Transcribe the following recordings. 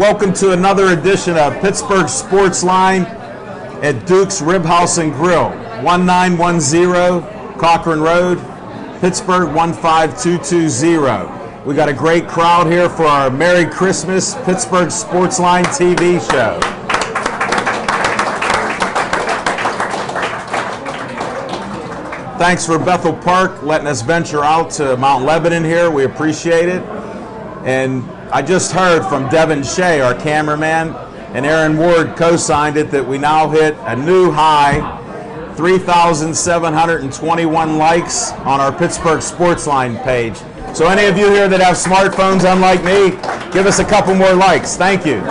Welcome to another edition of Pittsburgh Sportsline at Duke's Rib House and Grill, 1910 Cochran Road, Pittsburgh 15220. We got a great crowd here for our Merry Christmas Pittsburgh Sportsline TV show. Thanks for Bethel Park letting us venture out to Mount Lebanon here. We appreciate it. And I just heard from Devin Shea, our cameraman, and Aaron Ward co-signed it that we now hit a new high, 3,721 likes on our Pittsburgh Sportsline page. So any of you here that have smartphones, unlike me, give us a couple more likes. Thank you.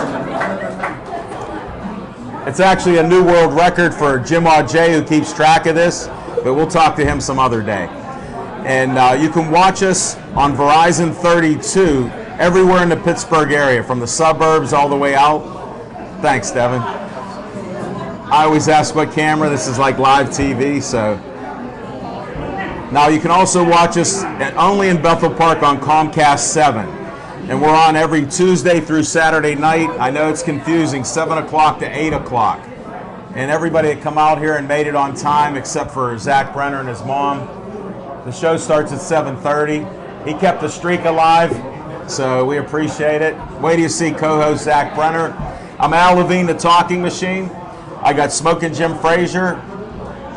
It's actually a new world record for Jim Audet, who keeps track of this, but we'll talk to him some other day. And you can watch us on Verizon 32 everywhere in the Pittsburgh area, from the suburbs all the way out. Thanks, Devin. I always ask what camera. This is like live TV, so. Now you can also watch us only in Bethel Park on Comcast 7. And we're on every Tuesday through Saturday night. I know it's confusing, 7 o'clock to 8 o'clock. And everybody that come out here and made it on time, except for Zach Brenner and his mom. The show starts at 7:30. He kept the streak alive, so we appreciate it. Wait till you see co-host Zach Brenner. I'm Al Levine, the talking machine. I got Smoking Jim Frazier,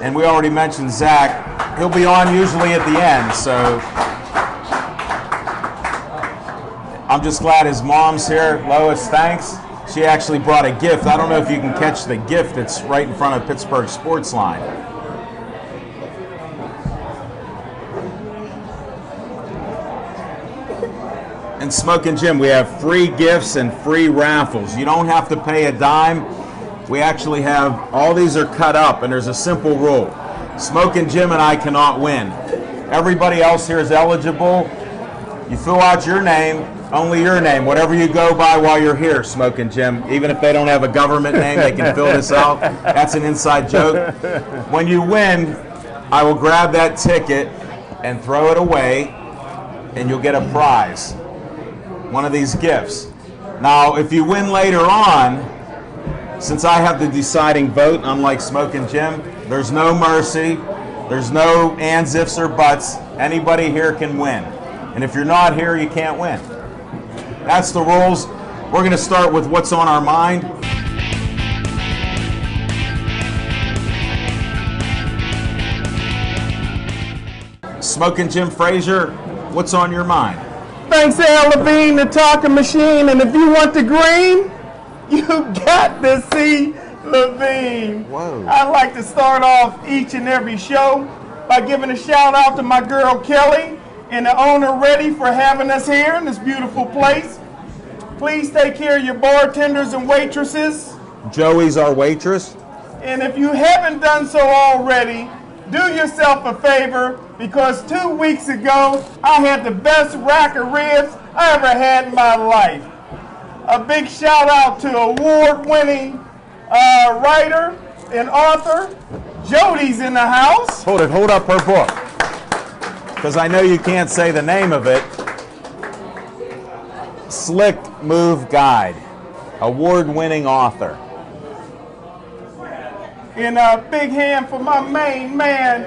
and we already mentioned Zach. He'll be on usually at the end, so I'm just glad his mom's here. Lois, thanks. She actually brought a gift. I don't know if you can catch the gift that's right in front of Pittsburgh Sportsline. And Smokin' Jim, we have free gifts and free raffles. You don't have to pay a dime. We actually have, all these are cut up, and there's a simple rule. Smokin' Jim and I cannot win. Everybody else here is eligible. You fill out your name, only your name, whatever you go by while you're here, Smokin' Jim. Even if they don't have a government name, they can fill this out. That's an inside joke. When you win, I will grab that ticket and throw it away, and you'll get a prize. One of these gifts. Now, if you win later on, since I have the deciding vote, unlike Smokin' Jim, there's no mercy, there's no ands, ifs, or buts. Anybody here can win. And if you're not here, you can't win. That's the rules. We're going to start with what's on our mind. Smokin' Jim Frazier, what's on your mind? Thanks, Al Levine, the talking machine. And if you want the green, you got to see Levine. Whoa. I'd like to start off each and every show by giving a shout out to my girl Kelly and the owner Reddy for having us here in this beautiful place. Please take care of your bartenders and waitresses. Joey's our waitress. And if you haven't done so already, do yourself a favor, because 2 weeks ago, I had the best rack of ribs I ever had in my life. A big shout out to award-winning writer and author, Jody's in the house. Hold up her book, because I know you can't say the name of it. Slick Move Guide, award-winning author. And a big hand for my main man,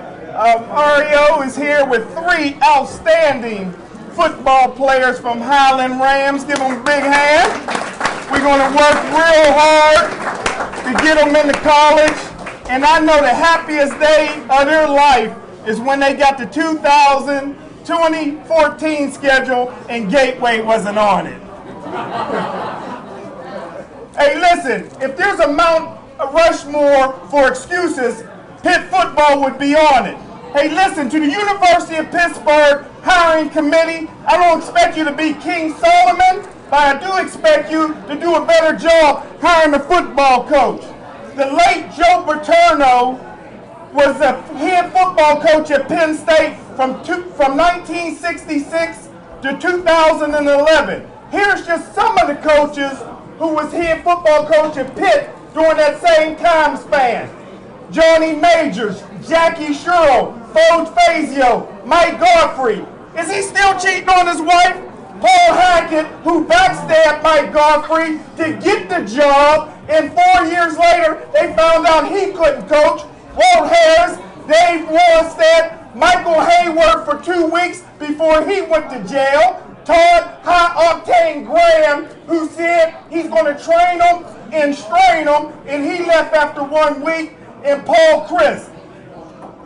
Mario is here with 3 outstanding football players from Highland Rams. Give them a big hand. We're going to work real hard to get them into college. And I know the happiest day of their life is when they got the 2014 schedule and Gateway wasn't on it. Hey, listen, if there's a Mount Rushmore for excuses, Pitt football would be on it. Hey, listen, to the University of Pittsburgh hiring committee, I don't expect you to be King Solomon, but I do expect you to do a better job hiring a football coach. The late Joe Paterno was the head football coach at Penn State from 1966 to 2011. Here's just some of the coaches who was head football coach at Pitt during that same time span. Johnny Majors, Jackie Sherrill, Foge Fazio, Mike Godfrey. Is he still cheating on his wife? Paul Hackett, who backstabbed Mike Godfrey to get the job, and 4 years later, they found out he couldn't coach. Walt Harris, Dave Wallstead, Michael Hayward for 2 weeks before he went to jail. Todd High Octane Graham, who said he's going to train them and strain them, and he left after 1 week. And Paul Chryst.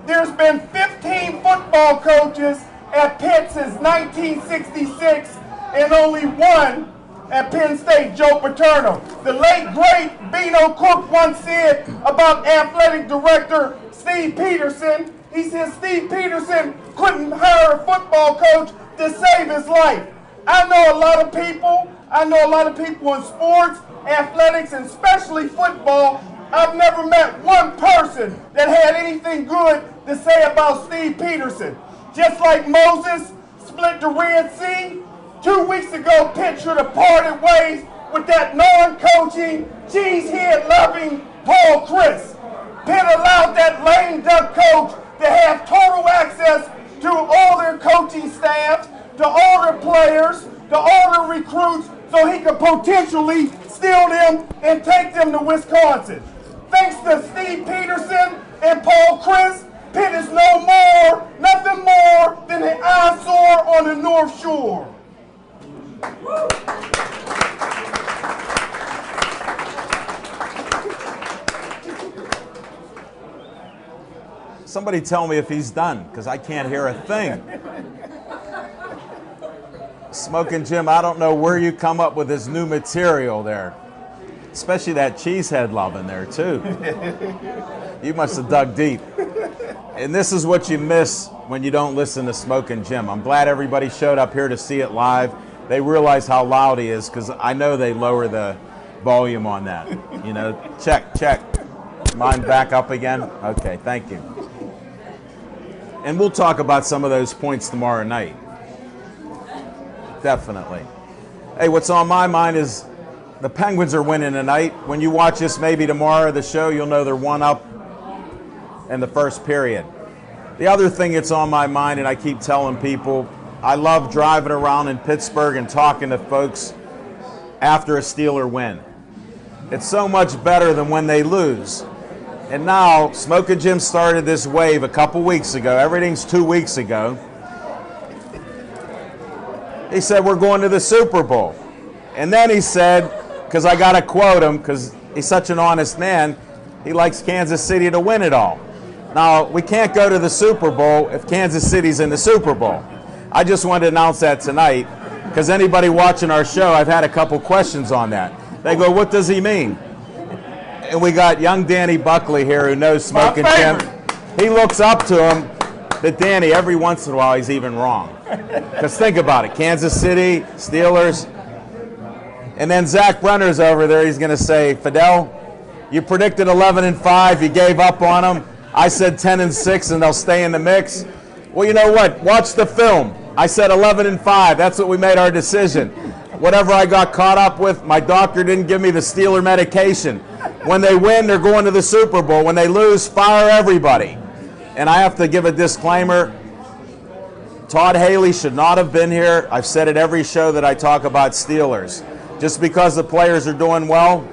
There's been 15 football coaches at Pitt since 1966, and only one at Penn State, Joe Paterno. The late, great Beano Cook once said about athletic director Steve Peterson, he said Steve Peterson couldn't hire a football coach to save his life. I know a lot of people in sports, athletics, and especially football. I've never met one person that had anything good to say about Steve Peterson. Just like Moses split the Red Sea, 2 weeks ago Pitt should have parted ways with that non-coaching, cheesehead-loving Paul Chryst. Pitt allowed that lame duck coach to have total access to all their coaching staff, to all their players, to all their recruits, so he could potentially steal them and take them to Wisconsin. Thanks to Steve Peterson and Paul Chryst, Pitt is nothing more than an eyesore on the North Shore. Somebody tell me if he's done, because I can't hear a thing. Smoking Jim, I don't know where you come up with this new material there. Especially that cheesehead love in there, too. You must have dug deep. And this is what you miss when you don't listen to Smoking Jim. I'm glad everybody showed up here to see it live. They realize how loud he is, because I know they lower the volume on that. You know, check. Mine back up again? Okay, thank you. And we'll talk about some of those points tomorrow night. Definitely. Hey, what's on my mind is the Penguins are winning tonight. When you watch this maybe tomorrow, the show, you'll know they're 1-up in the first period. The other thing that's on my mind, and I keep telling people, I love driving around in Pittsburgh and talking to folks after a Steeler win. It's so much better than when they lose. And now, Smoking Jim started this wave a couple weeks ago. Everything's 2 weeks ago. He said, we're going to the Super Bowl. And then he said, because I got to quote him, because he's such an honest man, he likes Kansas City to win it all. Now, we can't go to the Super Bowl if Kansas City's in the Super Bowl. I just wanted to announce that tonight, because anybody watching our show, I've had a couple questions on that. They go, what does he mean? And we got young Danny Buckley here who knows Smoking Jim. He looks up to him, that Danny, every once in a while, he's even wrong. Because think about it, Kansas City, Steelers, and then Zach Brenner's over there, he's going to say, Fidel, you predicted 11-5, you gave up on them. I said 10-6 and they'll stay in the mix. Well, you know what? Watch the film. I said 11-5. That's what we made our decision. Whatever I got caught up with, my doctor didn't give me the Steeler medication. When they win, they're going to the Super Bowl. When they lose, fire everybody. And I have to give a disclaimer. Todd Haley should not have been here. I've said it every show that I talk about Steelers. Just because the players are doing well,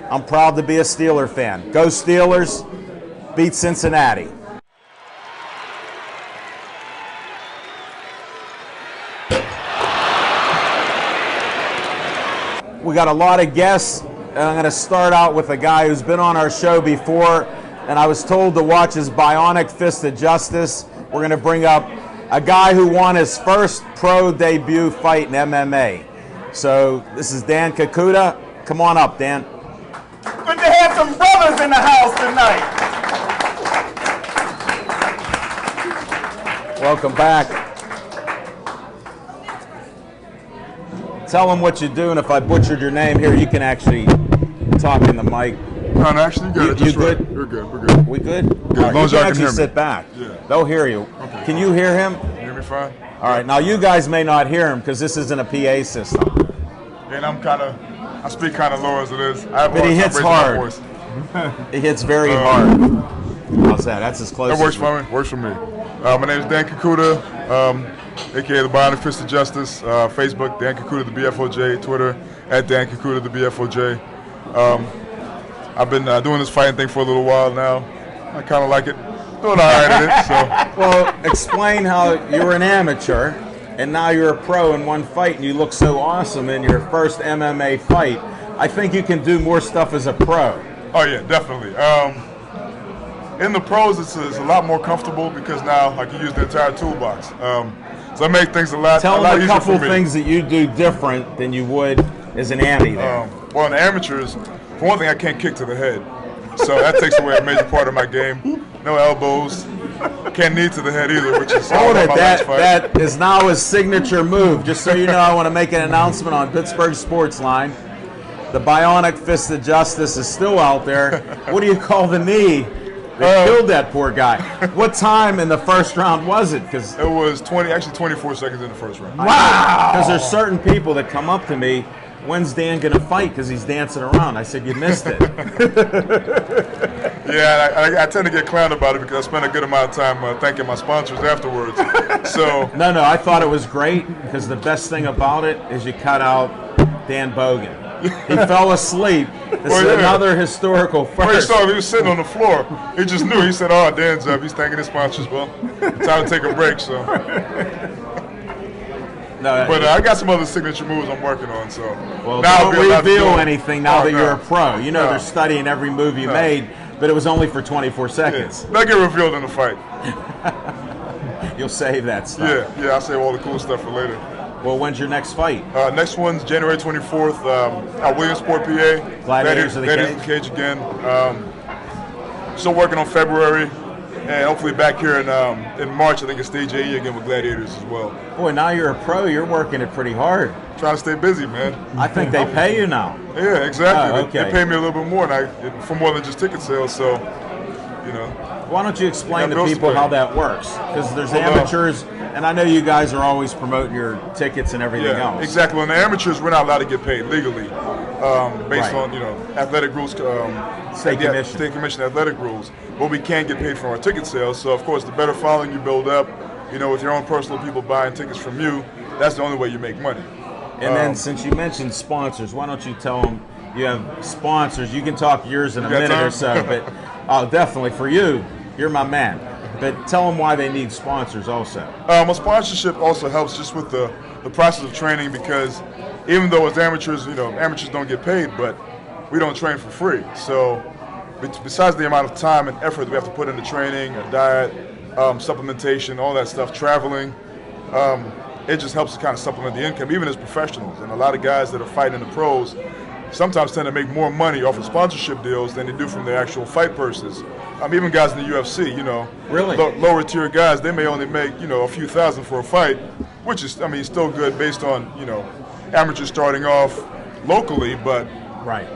I'm proud to be a Steeler fan. Go Steelers. Beat Cincinnati. We got a lot of guests, and I'm going to start out with a guy who's been on our show before, and I was told to watch his Bionic Fist of Justice. We're going to bring up a guy who won his first pro debut fight in MMA. So this is Dan Kakuta. Come on up, Dan. Good to have some brothers in the house tonight. Welcome back. Tell them what you do, and if I butchered your name here, you can actually talk in the mic. No, actually, you got it. You Just good? Right. We're good. We're good. We good? Good. As long as you y'all can can hear actually me. sit back. Yeah. They'll hear you. Okay. Can you hear him? You hear me fine? All right. Now, you guys may not hear him because this isn't a PA system. And I speak kind of low as it is. I have But he hits hard. He hits very hard. How's that? That's as close That works as for me. Works for me. My name is Dan Kakuta, a.k.a. the Bionic Fist of Justice. Facebook, Dan Kakuta, the BFOJ. Twitter, at Dan Kakuta, the BFOJ. I've been doing this fighting thing for a little while now. I kind of like it. Doing all right at it. So. Well, explain how you were an amateur, and now you're a pro in one fight, and you look so awesome in your first MMA fight. I think you can do more stuff as a pro. Oh, yeah, definitely. In the pros, it's a lot more comfortable because now I can use the entire toolbox. So I make things a lot easier for me. Tell them a couple things that you do different than you would as an Andy there. Well, in the amateurs, for one thing, I can't kick to the head. So that takes away a major part of my game. No elbows. Can't knee to the head either, which is all about my last fight. That is now his signature move. Just so you know, I want to make an announcement on Pittsburgh Sportsline. The Bionic Fist of Justice is still out there. What do you call the knee that killed that poor guy? What time in the first round was it? Because it was 24 seconds in the first round. Wow! Because there's certain people that come up to me, when's Dan going to fight? Because he's dancing around. I said, you missed it. Yeah, I tend to get clowned about it because I spend a good amount of time thanking my sponsors afterwards. So No, I thought it was great because the best thing about it is you cut out Dan Bogan. He fell asleep. This is another historical first. Well, you saw him, he was sitting on the floor. He just knew. He said, oh, Dan's up. He's thanking his sponsors. Well, time to take a break, so. But I got some other signature moves I'm working on, so. Well, now don't reveal anything now that you're a pro. You know they're studying every move you made, but it was only for 24 seconds. Yeah. They'll get revealed in the fight. You'll save that stuff. Yeah, I'll save all the cool stuff for later. Well, when's your next fight? Next one's January 24th at Williamsport, PA. Gladiators of the Cage again. Still working on February, and hopefully back here in March. I think it's Stage AE again with Gladiators as well. Boy, now you're a pro. You're working it pretty hard. Trying to stay busy, man. I think they pay you now. Yeah, exactly. Oh, okay. They pay me a little bit more, for more than just ticket sales. So, you know. Why don't you explain to people how that works? Because there's amateurs, and I know you guys are always promoting your tickets and everything else. Exactly. In the amateurs, we're not allowed to get paid legally, based on athletic rules, State Commission athletic rules. But we can get paid from our ticket sales. So of course, the better following you build up, with your own personal people buying tickets from you, that's the only way you make money. And then since you mentioned sponsors, why don't you tell them you have sponsors? You can talk yours in a minute or so, but definitely for you. You're my man. But tell them why they need sponsors also. A sponsorship also helps just with the process of training because even though as amateurs, amateurs don't get paid, but we don't train for free. So besides the amount of time and effort that we have to put into training, diet, supplementation, all that stuff, traveling, it just helps to kind of supplement the income, even as professionals. And a lot of guys that are fighting in the pros sometimes tend to make more money off of sponsorship deals than they do from their actual fight purses. Even guys in the UFC, really lower tier guys, they may only make a few thousand for a fight, which is still good based on amateurs starting off locally, but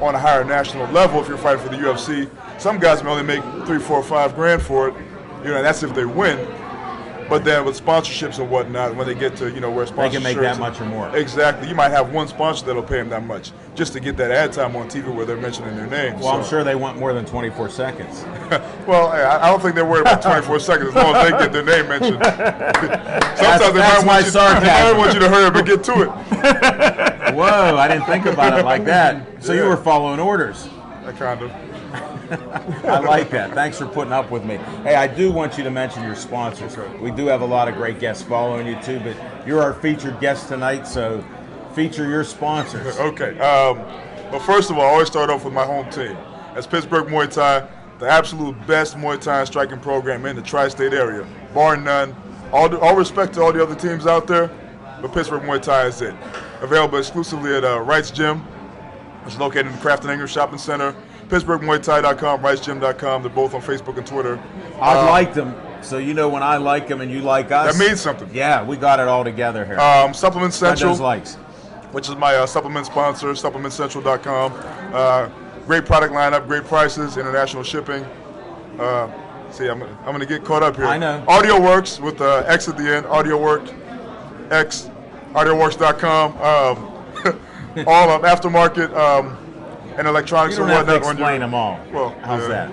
on a higher national level, if you're fighting for the UFC, some guys may only make $3, $4, $5 grand for it, and that's if they win. But then with sponsorships and whatnot, when they get to where sponsorships, they can make that much or more. Exactly. You might have one sponsor that'll pay them that much just to get that ad time on TV where they're mentioning their name. Well, I'm sure they want more than 24 seconds. Well, I don't think they're worried about 24 seconds as long as they get their name mentioned. Sometimes they might want you to hurry up and get to it. Whoa, I didn't think about it like that. So you were following orders. Kind of. I like that. Thanks for putting up with me. Hey, I do want you to mention your sponsors. We do have a lot of great guests following you too, but you're our featured guest tonight, so feature your sponsors. Okay. Well, first of all, I always start off with my home team. That's Pittsburgh Muay Thai, the absolute best Muay Thai striking program in the tri-state area, bar none. All respect to all the other teams out there, but Pittsburgh Muay Thai is it. Available exclusively at Wright's Gym, which is located in the Craft and English Shopping Center. PittsburghMuayThai.com, WrightsGym.com. They're both on Facebook and Twitter. I've liked them, so when I like them and you like us. That means something. Yeah, we got it all together here. Supplement Central, likes. which is my supplement sponsor, SupplementCentral.com. Great product lineup, great prices, international shipping. See, I'm going to get caught up here. I know. Audio Works with X at the end. AudioWorks.com. All of aftermarket. And electronics you don't and whatnot. Have to explain them all. Well, how's that?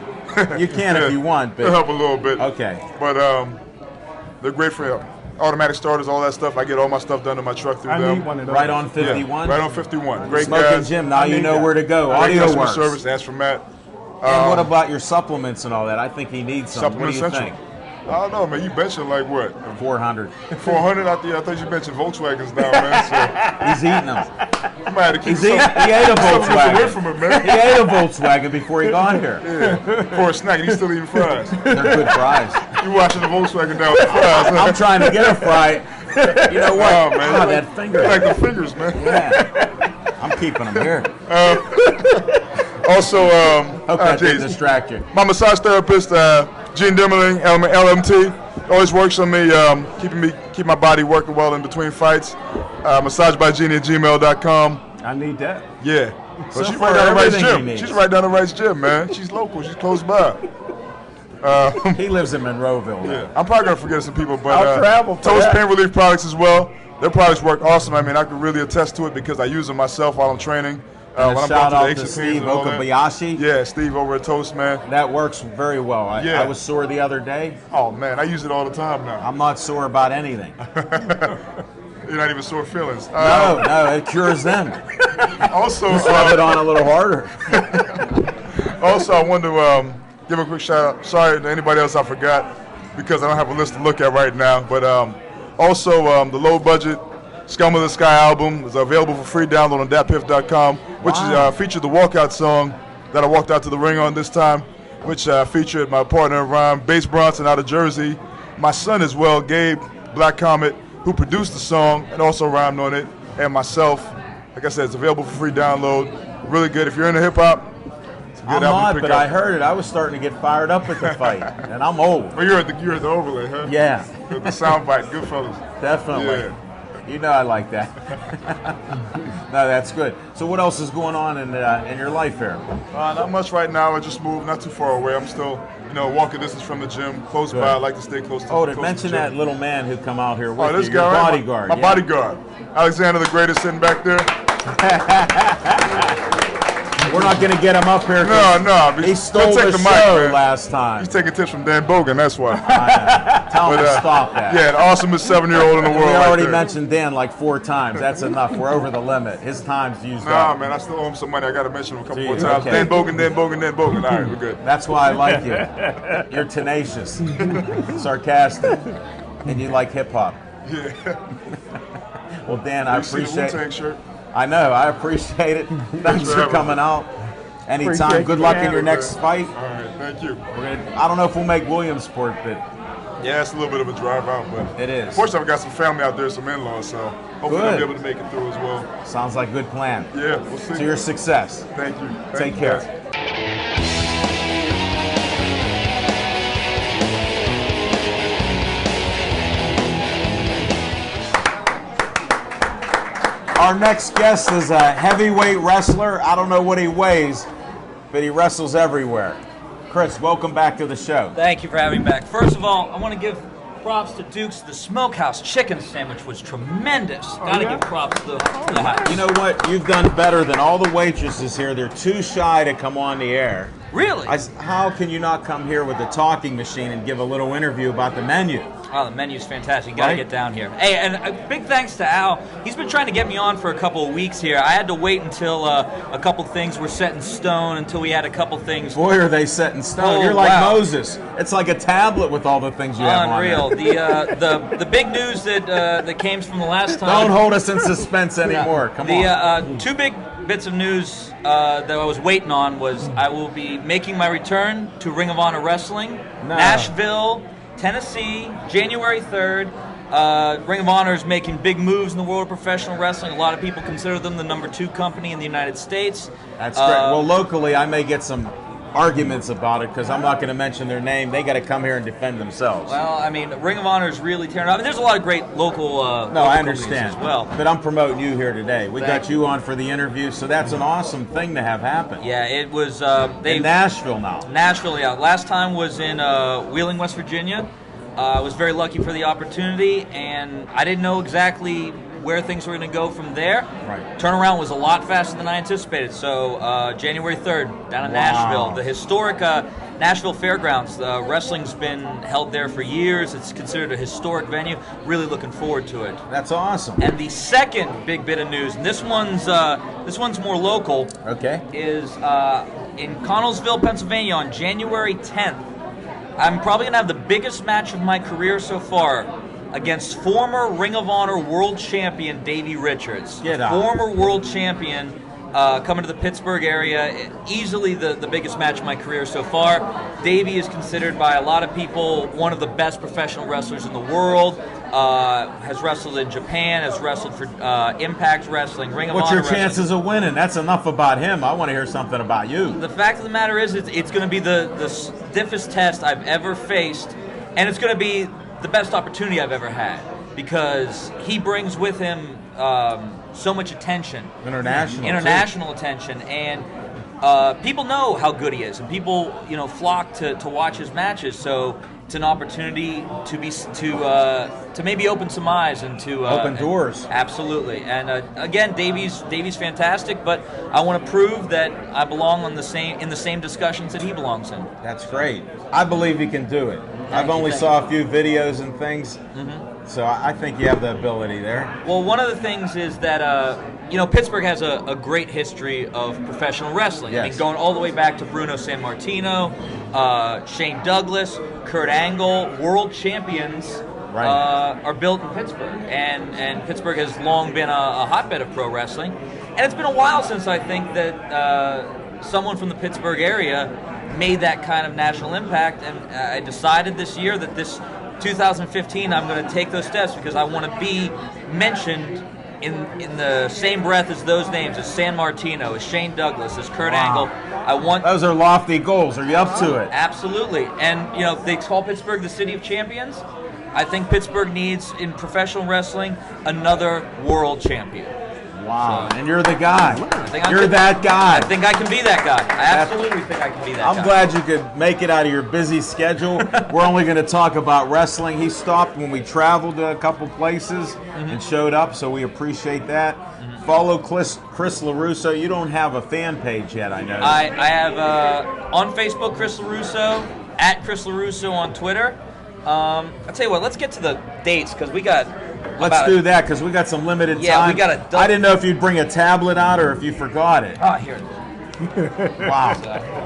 You can if you want, but it'll help a little bit. Okay. But They're great for automatic starters, all that stuff. I get all my stuff done in my truck through them. Need one of those. Right on 51? Yeah, right on 51. Great Smoking guys. Jim, now you know where to go. Great Audio customer works. service. Ask for Matt. And what about your supplements and all that? I think he needs some. What do you think? I don't know, man. You benching like what? 400. 400 out there? I thought you mentioned Volkswagens now, man. So He's eating them. I might have to keep He ate a Volkswagen. away from him, man. He ate a Volkswagen before he got here. Yeah, for a snack, and he's still eating fries. They're good fries. You watching the Volkswagen down with the fries? I'm trying to get a fry. You know what? Oh, man. Ah, that finger. You like the fingers, man. Yeah. I'm keeping them here. Also, Hope that didn't distract you. my massage therapist, Gene Dimmerling, LMT, always works on me, keep my body working well in between fights. MassageByGenie@gmail.com. I need that. Yeah. So But she's far, right down the Rice everything he Gym. needs. She's right down the Rice Gym, man. She's local. She's close by. He lives in Monroeville now. Yeah. I'm probably going to forget some people, but I'll travel for Toast that. Pain Relief products as well. Their products work awesome. I mean, I can really attest to it because I use them myself while I'm training. And when a I'm shout going out through to the Steve and all that. Okabayashi. Yeah, Steve over at Toast, man. That works very well. Yeah. I was sore the other day. Oh, man, I use it all the time now. I'm not sore about anything. You're not even sore feelings. No, it cures them. Also, Rub it on a little harder. also, I wanted to give a quick shout out. Sorry to anybody else I forgot because I don't have a list to look at right now. But also, the low budget Scum of the Sky album is available for free download on datpiff.com, which featured the walkout song that I walked out to the ring on this time, which featured my partner in rhyme, Bass Bronson out of Jersey, my son as well, Gabe Black Comet, who produced the song and also rhymed on it, and myself. Like I said, it's available for free download. Really good. If you're into hip hop, it's a good I'm album not, to pick but up. I heard it. I was starting to get fired up at the fight, and I'm old. Well, you're at the overlay, huh? Yeah, The soundbite, good fellas. definitely. Yeah. You know I like that. No, that's good. So what else is going on in your life here? Not much right now. I just moved not too far away. I'm still, walking distance from the gym, close by. I like to stay close to. Oh, close to to mention the gym. that little man who come out here with This you, guy, your right? bodyguard. My yeah. bodyguard, Alexander the Great, is sitting back there. We're not going to get him up here. No. He stole take the mic, show man. last time. He's taking tips from Dan Bogan. That's why. Tell him to stop that. Yeah, the awesomest 7-year-old in the world. We right already there. mentioned Dan like 4 times. That's enough. We're over the limit. His time's used Nah, up. man, I still owe him some money. I got to mention him a couple Do more you? times. Okay. Dan Bogan. All right, we're good. That's why I like you. You're tenacious, sarcastic, and you like hip hop. Yeah. Well, Dan, I You see the appreciate. Wu-Tang shirt? I know. I appreciate it. Thanks for coming out. Anytime. Appreciate Good you luck in having your me. next fight. All right, thank you. I don't know if we'll make Williamsport, but Yeah, it's a little bit of a drive out, but it is. fortunately, I've got some family out there, some in-laws, so hopefully I'll Good. be able to make it through as well. Sounds like a good plan. Yeah, we'll see. To your success. Thank you. Take you, care. guys. Our next guest is a heavyweight wrestler. I don't know what he weighs, but he wrestles everywhere. Chris, welcome back to the show. Thank you for having me back. First of all, I want to give props to Duke's. The smokehouse chicken sandwich was tremendous. Gotta give props to the house. You know what? You've done better than all the waitresses here. They're too shy to come on the air. Really? How can you not come here with a talking machine and give a little interview about the menu? Oh, the menu's fantastic. You gotta Right? get down here. Hey, and a big thanks to Al. He's been trying to get me on for a couple of weeks here. I had to wait until a couple things were set in stone, until we had a couple things. Boy, are they set in stone. Oh, You're like wow. Moses. It's like a tablet with all the things you have Unreal. on there. The big news that came from the last time. Don't hold us in suspense anymore. Come on. The two big bits of news that I was waiting on was I will be making my return to Ring of Honor Wrestling, Nashville, Tennessee, January 3rd. Ring of Honor is making big moves in the world of professional wrestling. A lot of people consider them the #2 company in the United States. That's great. Well, locally, I may get some arguments about it because I'm not going to mention their name. They got to come here and defend themselves. Well, I mean, Ring of Honor is really tearing up. I mean, there's a lot of great local. No, I understand. as well. But I'm promoting you here today. We Thank got you on for the interview, so that's an awesome thing to have happen. Yeah, it was. In Nashville now. Nashville, yeah. Last time was in Wheeling, West Virginia. I was very lucky for the opportunity, and I didn't know exactly where things were going to go from there. Right. Turnaround was a lot faster than I anticipated. So January 3rd, down in Nashville, the historic Nashville Fairgrounds. Wrestling's been held there for years. It's considered a historic venue. Really looking forward to it. That's awesome. And the second big bit of news, and this one's more local. Okay. Is in Connellsville, Pennsylvania, on January 10th. I'm probably gonna have the biggest match of my career so far against former Ring of Honor World Champion Davey Richards. Get out. Former World Champion. Coming to the Pittsburgh area, easily the biggest match of my career so far. Davey is considered by a lot of people one of the best professional wrestlers in the world. Has wrestled in Japan, has wrestled for Impact Wrestling, Ring of Honor. What's your Wrestling. chances of winning? That's enough about him. I want to hear something about you. The fact of the matter is, it's going to be the stiffest test I've ever faced, and it's going to be the best opportunity I've ever had, because he brings with him so much attention. International attention, and people know how good he is, and people flock to watch his matches. So it's an opportunity to maybe open some eyes and to open doors. Absolutely, and again, Davey's fantastic, but I want to prove that I belong in the same discussions that he belongs in. That's great. I believe you can do it. I've only saw a few videos and things. So I think you have the ability there. Well, one of the things is that Pittsburgh has a great history of professional wrestling. Yes. I mean, going all the way back to Bruno Sammartino, Shane Douglas, Kurt Angle, world champions are built in Pittsburgh, and Pittsburgh has long been a hotbed of pro wrestling. And it's been a while since I think that someone from the Pittsburgh area made that kind of national impact, and I decided this year that this 2015, I'm going to take those steps because I want to be mentioned in the same breath as those names, as San Martino, as Shane Douglas, as Kurt Angle. Those are lofty goals. Are you up to it? Absolutely. And they call Pittsburgh the city of champions. I think Pittsburgh needs, in professional wrestling, another world champion. Wow, and you're the guy. You're that guy. I think I can be that guy. I absolutely think I can be that guy. I'm glad you could make it out of your busy schedule. We're only going to talk about wrestling. He stopped when we traveled to a couple places and showed up, so we appreciate that. Follow Chris LaRusso. You don't have a fan page yet, I know. I have on Facebook Chris LaRusso, at Chris LaRusso on Twitter. I'll tell you what, let's get to the dates because we got... Let's do that because we got some limited time. Yeah, we got I didn't know if you'd bring a tablet out or if you forgot it. Oh, here. Wow.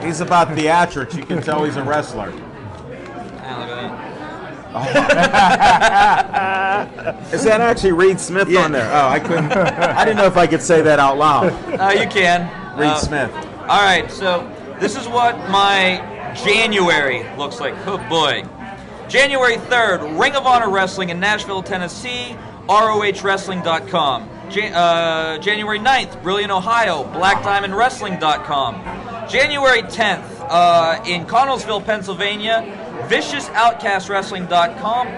He's about theatrics. You can tell he's a wrestler. Is that actually Reed Smith on there? Oh, I couldn't. I didn't know if I could say that out loud. You can. Reed Smith. All right, so this is what my January looks like. Oh, boy. January 3rd, Ring of Honor Wrestling in Nashville, Tennessee, ROHWrestling.com. January 9th, Brilliant, Ohio, BlackDiamondWrestling.com. January 10th, in Connellsville, Pennsylvania, ViciousOutcastWrestling.com.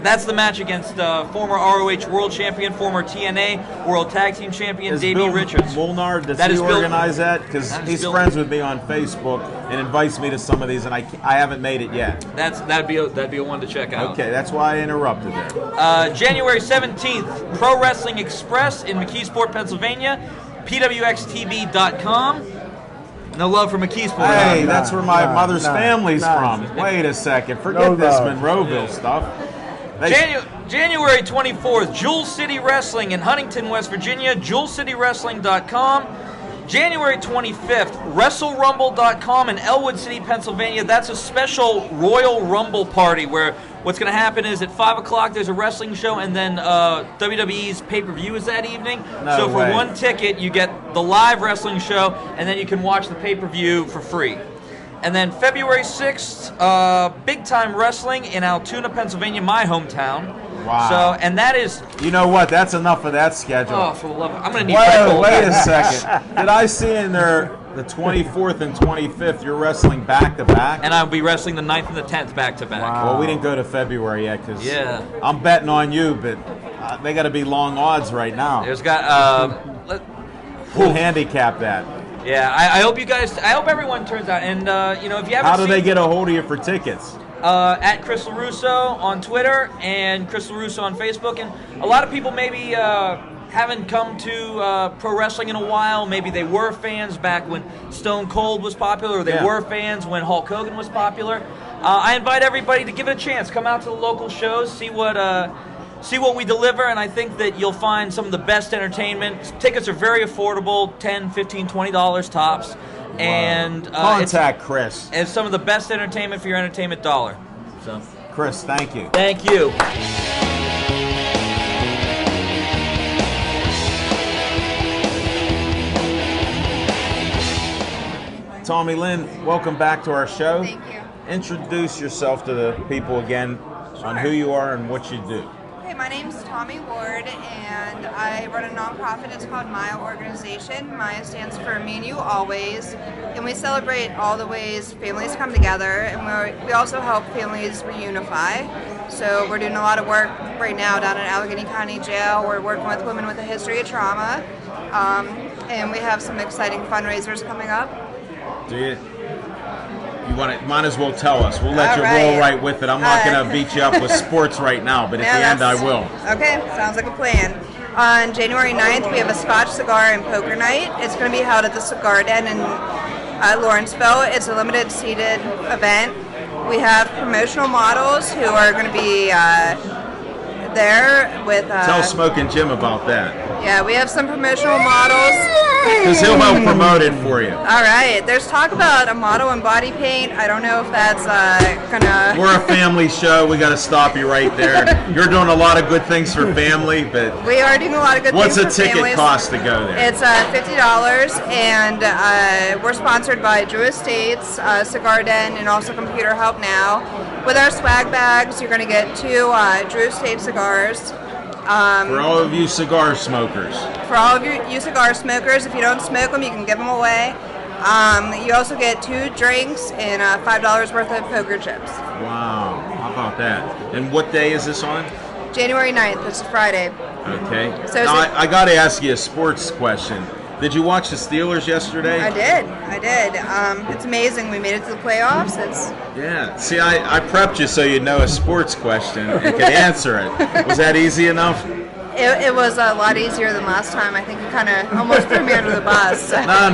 That's the match against former ROH World Champion, former TNA World Tag Team Champion, Davey Richards. Molnar, does he organize that? Because he's friends with me on Facebook and invites me to some of these, and I haven't made it yet. That'd be a one to check out. Okay, that's why I interrupted there. January 17th, Pro Wrestling Express in McKeesport, Pennsylvania, PWXTV.com. No love for McKeesport. Hey, that's where my mother's family's from. Wait a second. Forget this Monroeville stuff. January 24th, Jewel City Wrestling in Huntington, West Virginia, JewelCityWrestling.com. January 25th, WrestleRumble.com in Elwood City, Pennsylvania. That's a special Royal Rumble party where what's going to happen is at 5 o'clock there's a wrestling show, and then WWE's pay-per-view is that evening. So for one ticket, you get the live wrestling show, and then you can watch the pay-per-view for free. And then February 6th, Big Time Wrestling in Altoona, Pennsylvania, my hometown. Wow. So, and that is... You know what? That's enough of that schedule. Oh, for the love of... I'm going to need... Wait a second. Did I see in there the 24th and 25th you're wrestling back-to-back? And I'll be wrestling the 9th and the 10th back-to-back. Wow. Well, we didn't go to February yet because I'm betting on you, but they got to be long odds right now. There's got... We'll handicap that. Yeah, I hope you guys... I hope everyone turns out. And, if you haven't How do they get a hold of you for tickets? At Chris LaRusso on Twitter and Chris LaRusso on Facebook. And a lot of people maybe haven't come to pro wrestling in a while. Maybe they were fans back when Stone Cold was popular, or they were fans when Hulk Hogan was popular. I invite everybody to give it a chance. Come out to the local shows, see what we deliver, and I think that you'll find some of the best entertainment. Tickets are very affordable, $10, $15, $20 tops. Wow. And contact Chris. It's some of the best entertainment for your entertainment dollar. So, Chris, thank you. Thank you. Tommy Lynn, welcome back to our show. Thank you. Introduce yourself to the people again on who you are and what you do. Okay, my name's Tommy Ward, and I run a nonprofit. It's called Muay Organization. Muay stands for Me and You Always, and we celebrate all the ways families come together, and we also help families reunify. So we're doing a lot of work right now down in Allegheny County Jail. We're working with women with a history of trauma, and we have some exciting fundraisers coming up. Do you? You want to? Might as well tell us. We'll let you roll right with it. I'm not going to beat you up with sports right now, but at the end I will. Okay, sounds like a plan. On January 9th, we have a Scotch cigar and poker night. It's going to be held at the Cigar Den in Lawrenceville. It's a limited seated event. We have promotional models who are going to be there with... Tell Smoking Jim about that. Yeah, we have some promotional models. Because he'll help promote it for you. All right. There's talk about a model in body paint. I don't know if that's gonna... We're a family show. We got to stop you right there. You're doing a lot of good things for family, but... We are doing a lot of good things for families. What's a ticket cost to go there? It's $50, and we're sponsored by Drew Estates, Cigar Den, and also Computer Help Now. With our swag bags, you're going to get 2 Drew Estates cigars. For all of you cigar smokers. For all of you cigar smokers, if you don't smoke them, you can give them away. You also get 2 drinks and $5 worth of poker chips. Wow, how about that? And what day is this on? January 9th, it's a Friday. Okay. So now, I got to ask you a sports question. Did you watch the Steelers yesterday? I did. It's amazing. We made it to the playoffs. Yeah. See, I prepped you so you'd know a sports question and could answer it. Was that easy enough? It was a lot easier than last time. I think you kind of almost threw me under the bus. No.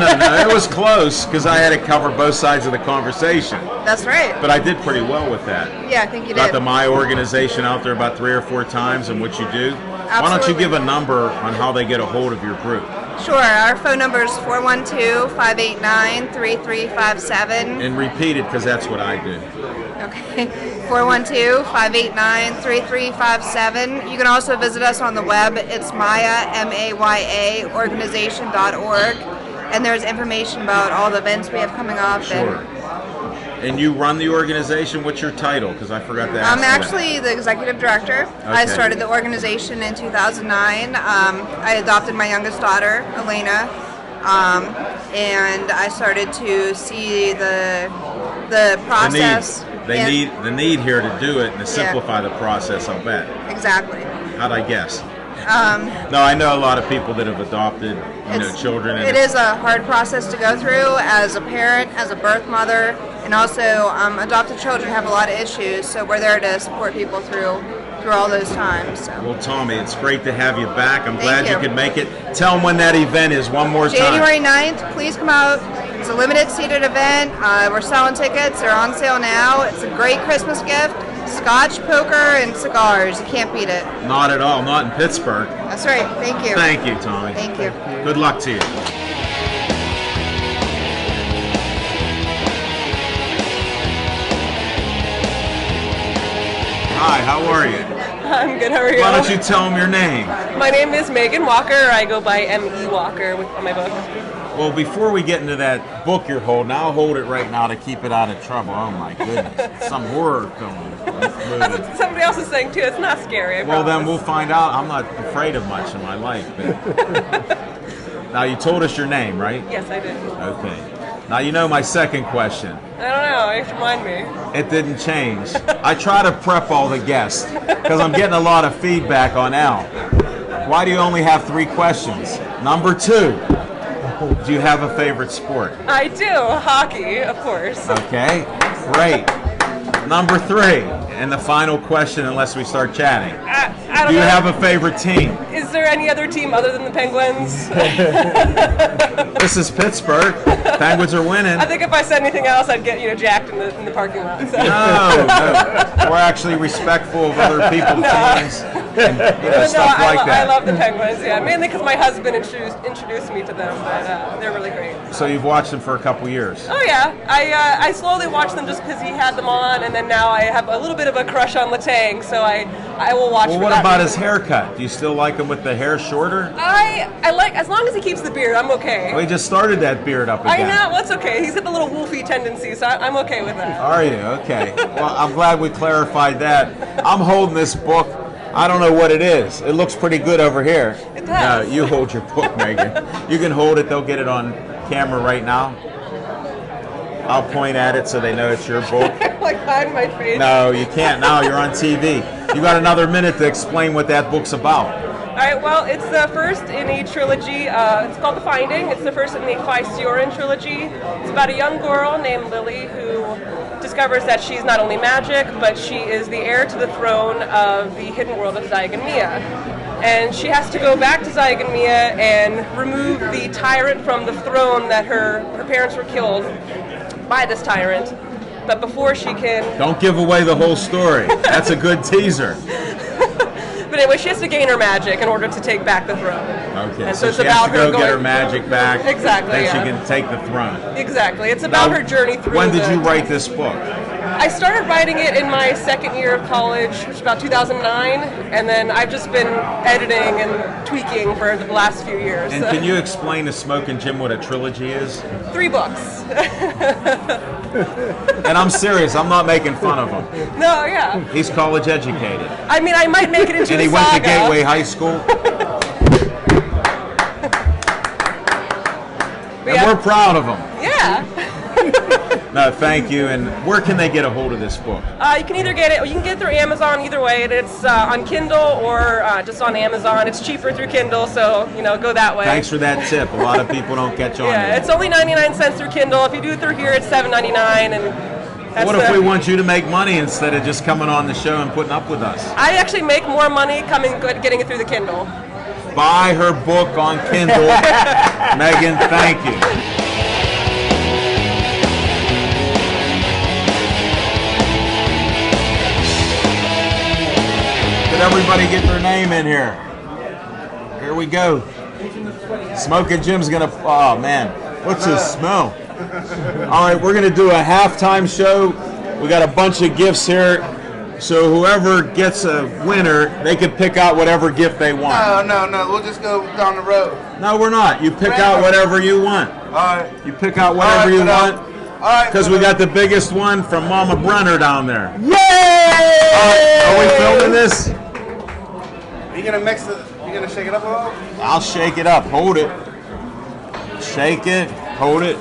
It was close because I had to cover both sides of the conversation. That's right. But I did pretty well with that. Yeah, I think you Got did. the My Organization out there about 3 or 4 times and what you do. Absolutely. Why don't you give a number on how they get a hold of your group? Sure. Our phone number is 412-589-3357. And repeat it because that's what I do. Okay. 412-589-3357. You can also visit us on the web. It's Maya, organization.org. And there's information about all the events we have coming up. Sure. And you run the organization. What's your title? Because I forgot to ask. I'm actually the executive director. Okay. I started the organization in 2009. I adopted my youngest daughter, Elena, and I started to see the process. The need here to do it and to simplify the process, I'll bet. Exactly. How'd I guess? No, I know a lot of people that have adopted children. And it is a hard process to go through as a parent, as a birth mother, and also adopted children have a lot of issues, so we're there to support people through all those times. So. Well, Tommy, it's great to have you back. I'm glad you could make it. Tell them when that event is one more time. January 9th, please come out. It's a limited seated event. We're selling tickets. They're on sale now. It's a great Christmas gift. Scotch, poker, and cigars. You can't beat it. Not at all. Not in Pittsburgh. That's right. Thank you. Thank you, Tommy. Thank you. Good luck to you. Hi, how are you? I'm good, how are you? Why don't you tell them your name? My name is Megan Walker. I go by M.E. Walker on my book. Well, before we get into that book you're holding, I'll hold it right now to keep it out of trouble. Oh my goodness. Some horror film. That's what somebody else is saying too. It's not scary, I promise. Then we'll find out. I'm not afraid of much in my life. But... Now, you told us your name, right? Yes, I did. Okay. Now, you know my second question. I don't know. You have to remind me. It didn't change. I try to prep all the guests because I'm getting a lot of feedback on Al. Why do you only have 3 questions? Number 2, do you have a favorite sport? I do. Hockey, of course. Okay, great. Number 3, and the final question unless we start chatting. I don't Do you know. have a favorite team? Is there any other team other than the Penguins? This is Pittsburgh. Penguins are winning. I think if I said anything else, I'd get jacked in the parking lot. So. No. We're actually respectful of other people's teams and stuff like that. I love the Penguins, yeah. Mainly because my husband introduced me to them, but they're really great. So you've watched them for a couple years. Oh yeah, I slowly watched them just because he had them on, and then now I have a little bit of a crush on Letang, so I will watch. Well, for what that about reason. his haircut? Do you still like him with the hair shorter? I like, as long as he keeps the beard, I'm okay. Well, he just started that beard up I again. know, well, it's okay. He's got the little wolfy tendency, so I'm okay with that. Are you? Okay. Well, I'm glad we clarified that. I'm holding this book. I don't know what it is. It looks pretty good over here. It does. No, you hold your book, Megan. You can hold it. They'll get it on camera right now. I'll point at it so they know it's your book. Like hide my face. No, you can't now. You're on TV. You got another minute to explain what that book's about. All right, well, it's the first in a trilogy. It's called The Finding. It's the first in the Phi-Sioran trilogy. It's about a young girl named Lily who discovers that she's not only magic, but she is the heir to the throne of the hidden world of Zygon Mia. And she has to go back to Zygon Mia and remove the tyrant from the throne that her parents were killed by this tyrant. But before she can... Don't give away the whole story. That's a good teaser. But anyway, she has to gain her magic in order to take back the throne. Okay, And so it's she has about to go her get her going- magic back. Exactly, Then yeah. she can take the throne. Exactly. It's about Now, her journey through When did the- you write this book? I started writing it in my second year of college, which was about 2009, and then I've just been editing and tweaking for the last few years. And can you explain to Smoke and Jim what a trilogy is? 3 books. And I'm serious, I'm not making fun of him. No, yeah. He's college educated. I mean, I might make it into And the he went to saga. Gateway High School. But And yeah. we're proud of him. Yeah. No, thank you. And where can they get a hold of this book? You can either get it, you can get it through Amazon either way. It's on Kindle or just on Amazon. It's cheaper through Kindle, so, go that way. Thanks for that tip. A lot of people don't catch on to Yeah, that. it's only 99 cents through Kindle. If you do it through here, it's $7.99, and that's What if we want you to make money instead of just coming on the show and putting up with us? I actually make more money getting it through the Kindle. Buy her book on Kindle. Megan, thank you. Did everybody get their name in here? Here we go. Smoke and Jim's gonna, oh man, what's this smell? All right, we're gonna do a halftime show. We got a bunch of gifts here. So whoever gets a winner, they can pick out whatever gift they want. No. We'll just go down the road. No, we're not. You pick out whatever you want. All right. You pick out whatever you want. All right. Because we got the biggest one from Mama Brenner down there. Yay! Are we filming this? You gonna mix it? You gonna shake it up a little? I'll shake it up. Hold it. Shake it. Hold it.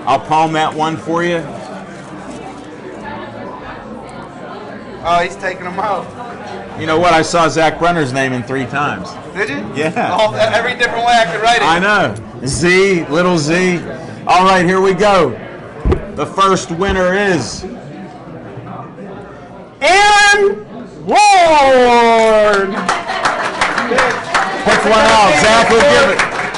I'll palm that one for you. Oh, he's taking them out. You know what? I saw Zach Brenner's name in 3 times. Did you? Yeah. Oh, every different way I could write it. I know. Z, little Z. All right, here we go. The first winner is Aaron Ward. Pick one out.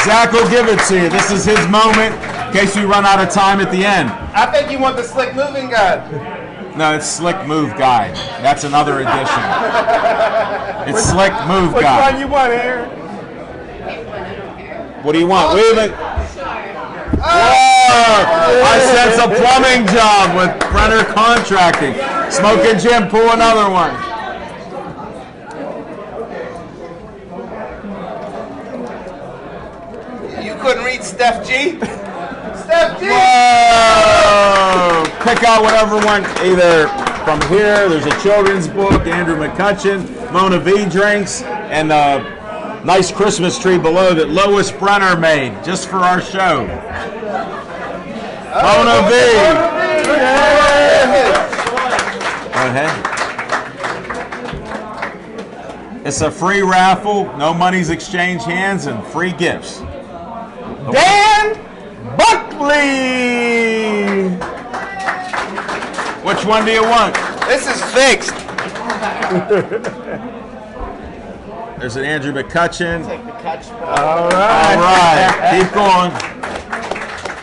Zach will give it to you. This is his moment in case we run out of time at the end. I think you want the slick moving guy. No, it's Slick Move Guide. That's another edition. It's Slick Move Which Guide. one you want, Aaron? What do you want? Wait a minute. Whoa! I sense a plumbing job with Brenner Contracting. Smoke and Jim, pull another one. You couldn't read Steph G? Steph G! Whoa! Pick out whatever one, either from here, there's a children's book, Andrew McCutcheon, Mona V drinks, and a nice Christmas tree below that Lois Brenner made just for our show. Mona V! Go ahead. It's a free raffle, no money's exchanged hands, and free gifts. Dan Buckley! Which one do you want? This is fixed. There's an Andrew McCutcheon. Take the catch ball. All right. Keep going.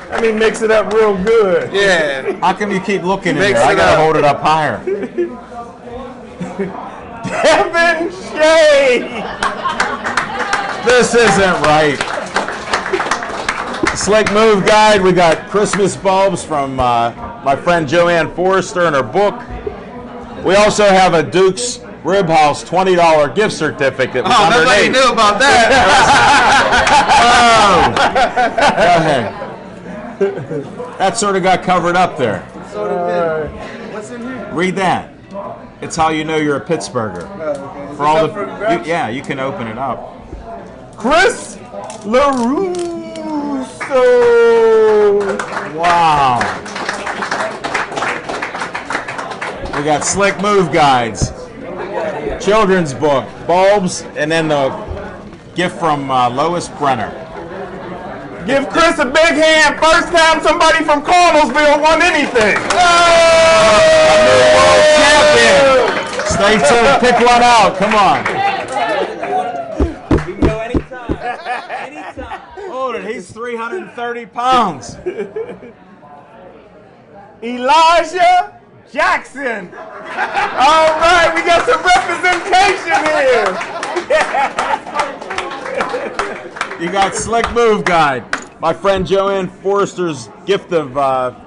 Let me mix it up real good. Yeah. How come you keep looking in Mix there? I it gotta up. hold it up higher. Kevin Shea. This isn't right. Slick Move Guide. We got Christmas bulbs from my friend Joanne Forrester in her book. We also have a Duke's Rib House $20 gift certificate. Oh, nobody knew about that. Go ahead. That sort of got covered up there. What's in here? Read that. It's how you know you're a Pittsburgher. Okay. For all the, yeah, you can open it up. Chris LaRusso. Wow. We got Slick Move Guides, children's book, bulbs, and then the gift from Lois Brenner. Give Chris a big hand. First time somebody from Connellsville won anything. Champion. Stay tuned. Pick one out. Come on. You can go anytime. Anytime. Hold it. He's 330 pounds. Elijah Jackson. All right, we got some representation here. You got Slick Move Guide. My friend Joanne Forrester's gift of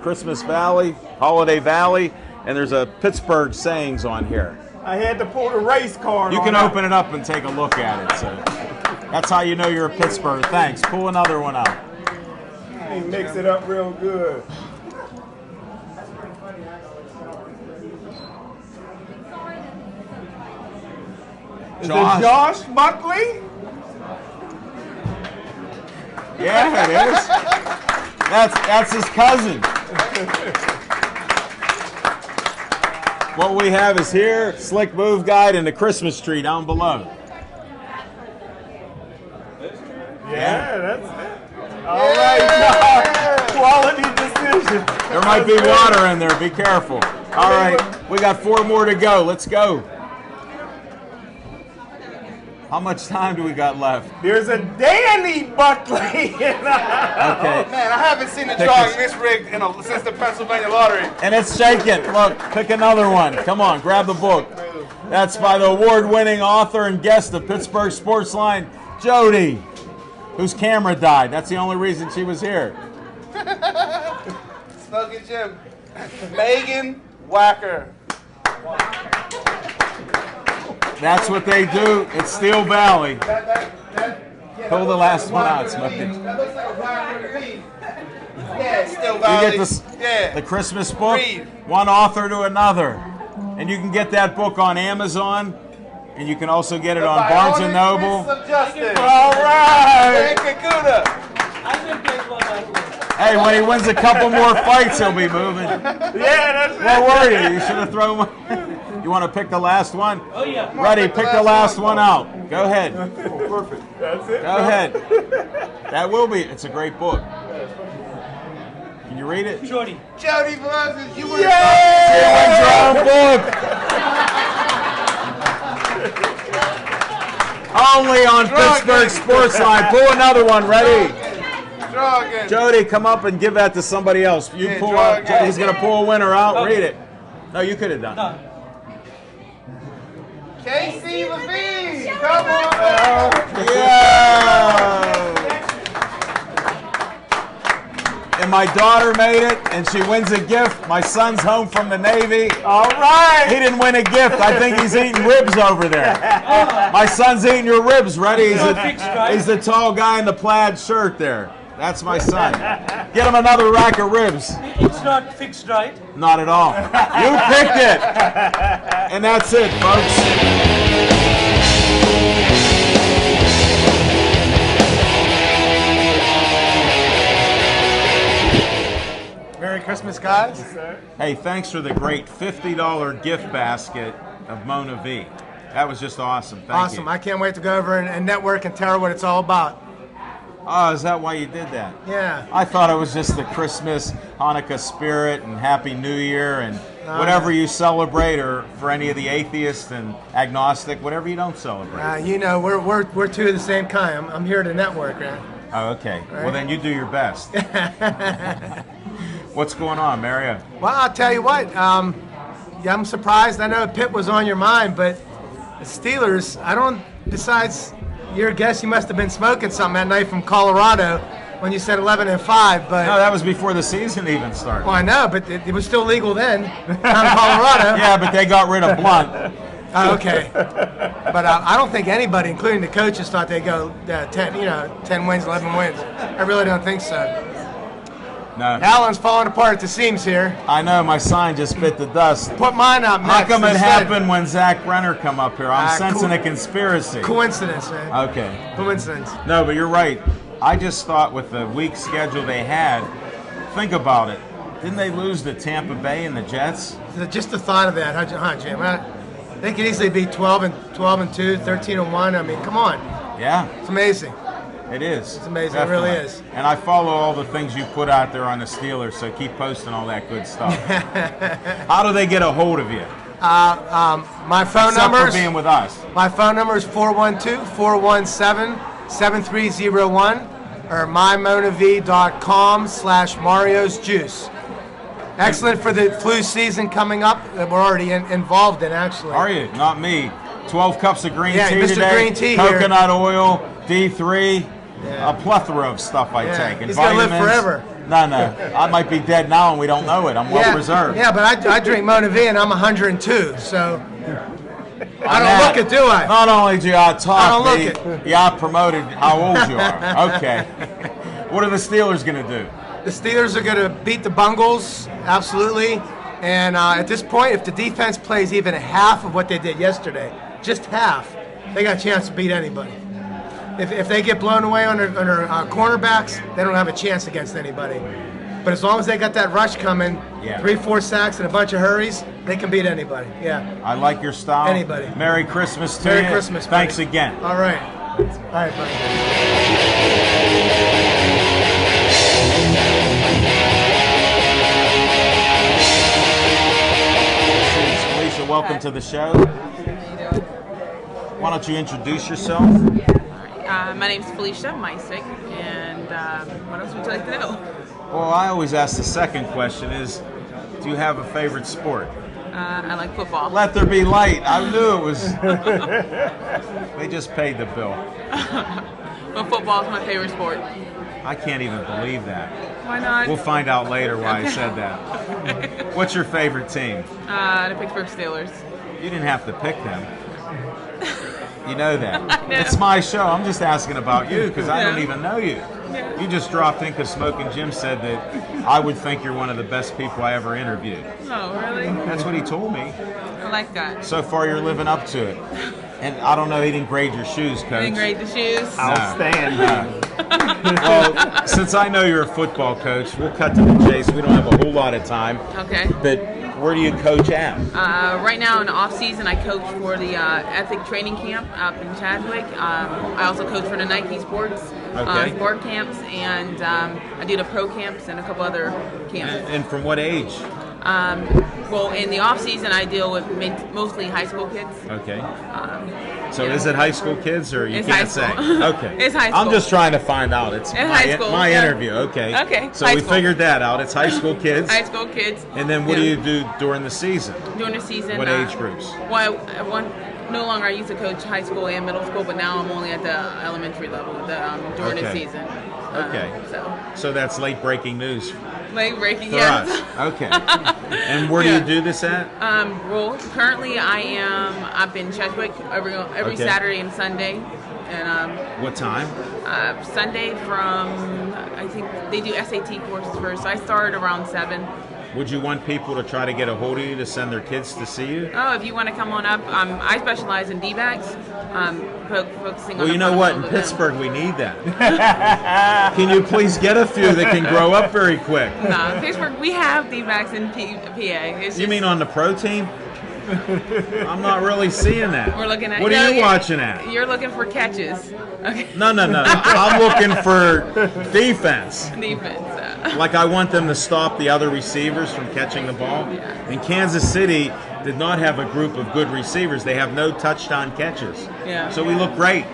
Christmas Valley, Holiday Valley, and there's a Pittsburgh sayings on here. I had to pull the race card. You on can that. open it up and take a look at it. So that's how you know you're a Pittsburgh. Thanks. Pull another one out. Let me mix it up real good. Is it Josh Buckley? Yeah, it is. That's his cousin. What we have is here, Slick Move Guide, and the Christmas tree down below. Yeah, that's it. All right, Josh. Quality decision. There might be water in there. Be careful. All right, we got 4 more to go. Let's go. How much time do we got left? There's a Danny Buckley. Okay. Man, I haven't seen a Pick drawing this. this rigged since the Pennsylvania lottery. And it's shaking. Look, pick another one. Come on, grab the book. That's by the award-winning author and guest of Pittsburgh Sportsline, Jody, whose camera died. That's the only reason she was here. Snuggie Jim. Megan Wacker. That's what they do at Steel Valley. Pull the last one out, Smokey. That looks like a Brian. Yeah, Still You Valley. get the Christmas book, Read. one author to another. And you can get that book on Amazon, and you can also get it on Barnes & Noble. All right. Kakuta. Hey, when he wins a couple more fights, he'll be moving. Yeah, that's it. Where were you? You should have thrown one. You want to pick the last one? Oh, yeah. Ready, pick the last one out. Go ahead. Perfect. That's it. Go ahead. That will be. It's a great book. Can you read it? Jody. Jody Velazquez, you were Wins your own book. Only on Pittsburgh Sportsline. Pull another one. Ready? draw again. Jody, come up and give that to somebody else. You Yeah, pull draw up. again. He's going to pull a winner out. Okay. Read it. No, you could have done it. Casey Levine, come on. Yeah. And my daughter made it, and she wins a gift. My son's home from the Navy. All right. He didn't win a gift. I think he's eating ribs over there. My son's eating your ribs, ready? He's the tall guy in the plaid shirt there. That's my son. Get him another rack of ribs. It's not fixed, right? Not at all. You picked it. And that's it, folks. Merry Christmas, guys. Hey, thanks for the great $50 gift basket of Mona V. That was just awesome. Thank Awesome. you. I can't wait to go over and network and tell her what it's all about. Oh, is that why you did that? Yeah. I thought it was just the Christmas, Hanukkah spirit and Happy New Year and whatever you celebrate, or for any of the atheists and agnostic, whatever you don't celebrate. You know, we're two of the same kind. I'm here to network, right? Oh, okay. Right. Well, then you do your best. What's going on, Mario? Well, I'll tell you what. Yeah, I'm surprised. I know Pitt was on your mind, but the Steelers, besides your guess, you must have been smoking something that night from Colorado when you said 11-5. But no, that was before the season even started. Well, I know, but it was still legal then down in Colorado. Yeah, but they got rid of Blunt. Okay. But I don't think anybody, including the coaches, thought they'd go 10 wins, 11 wins. I really don't think so. No. Alan's falling apart at the seams here. I know, my sign just bit the dust. Put mine up next. How come it instead. happened when Zach Brenner come up here? I'm sensing a conspiracy. Coincidence, man. Okay. Coincidence. No, but you're right. I just thought with the weak schedule they had, think about it. Didn't they lose to Tampa Bay and the Jets? Just the thought of that, huh, Jim? They could easily be 12-2, 13-1. I mean, come on. Yeah. It's amazing. It is. It's amazing. Definitely. It really is. And I follow all the things you put out there on the Steelers, so keep posting all that good stuff. How do they get a hold of you? My phone Except number for being with us. My phone number is 412-417-7301 or mymonav.com/Mario's Juice. Excellent for the flu season coming up that we're already involved in, actually. Are you? Not me. 12 cups of green tea Mr. today. Green Tea coconut oil, D3, a plethora of stuff I take. And he's going to live forever. No. I might be dead now and we don't know it. I'm well preserved. Yeah, but I drink Mona V and I'm 102, so I don't look it, do I? Not only do I talk, I don't look it. You are promoted how old you are. Okay. What are the Steelers going to do? The Steelers are going to beat the Bungles, absolutely. And at this point, if the defense plays even half of what they did yesterday, just half, they got a chance to beat anybody. If they get blown away on their cornerbacks, they don't have a chance against anybody. But as long as they got that rush coming, 3-4 sacks and a bunch of hurries, they can beat anybody. Yeah. I like your style. Anybody. Merry Christmas to you. Merry Christmas. Thanks buddy. again. All right. All right, buddy. Welcome to the show. Why don't you introduce yourself? My name's Felicia Meisick, and what else would you like to know? Well, I always ask the second question is, do you have a favorite sport? I like football. Let there be light. I knew it was. They just paid the bill. But football is my favorite sport. I can't even believe that. Why not? We'll find out later why I said that. What's your favorite team? The Pittsburgh Steelers. You didn't have to pick them. You know that. I know. It's my show. I'm just asking about you because I don't even know you. Yeah. You just dropped in because Smoking Jim said that I would think you're one of the best people I ever interviewed. Oh, really? That's what he told me. I like that. So far, you're living up to it. And I don't know, he didn't grade your shoes, Coach. Didn't grade the shoes? I'll stand. Well, since I know you're a football coach, we'll cut to the chase. We don't have a whole lot of time. Okay. But where do you coach at? Right now in the off season, I coach for the Ethic Training Camp up in Chadwick. I also coach for the Nike Sports sport camps, and I do the pro camps and a couple other camps. And from what age? Well, in the off season, I deal with mostly high school kids. Okay. So is it high school kids, or you can't say? Okay. It's high school. I'm just trying to find out. It's my interview. Okay. Okay. So we figured that out. It's high school kids. High school kids. And then what do you do during the season? During the season. What age groups? Well, no longer I used to coach high school and middle school, but now I'm only at the elementary level during the season. Okay. So that's late breaking news. Late breaking, for yes. us. Okay. And where do you do this at? Well, currently I am up in Chadwick every Saturday and Sunday. And what time? Sunday from, I think they do SAT courses first, so I start around 7. Would you want people to try to get a hold of you to send their kids to see you? Oh, if you want to come on up, I specialize in D-backs, focusing on. Well, you know what? In Pittsburgh, we need that. Can you please get a few that can grow up very quick? No, in Pittsburgh, we have D-backs in PA. You mean on the pro team? I'm not really seeing that. We're looking at. What are you watching at? You're looking for catches. Okay. No. I'm looking for defense. Defense. like I want them to stop the other receivers from catching the ball. And Kansas City did not have a group of good receivers. They have no touchdown catches. Yeah. So we look great.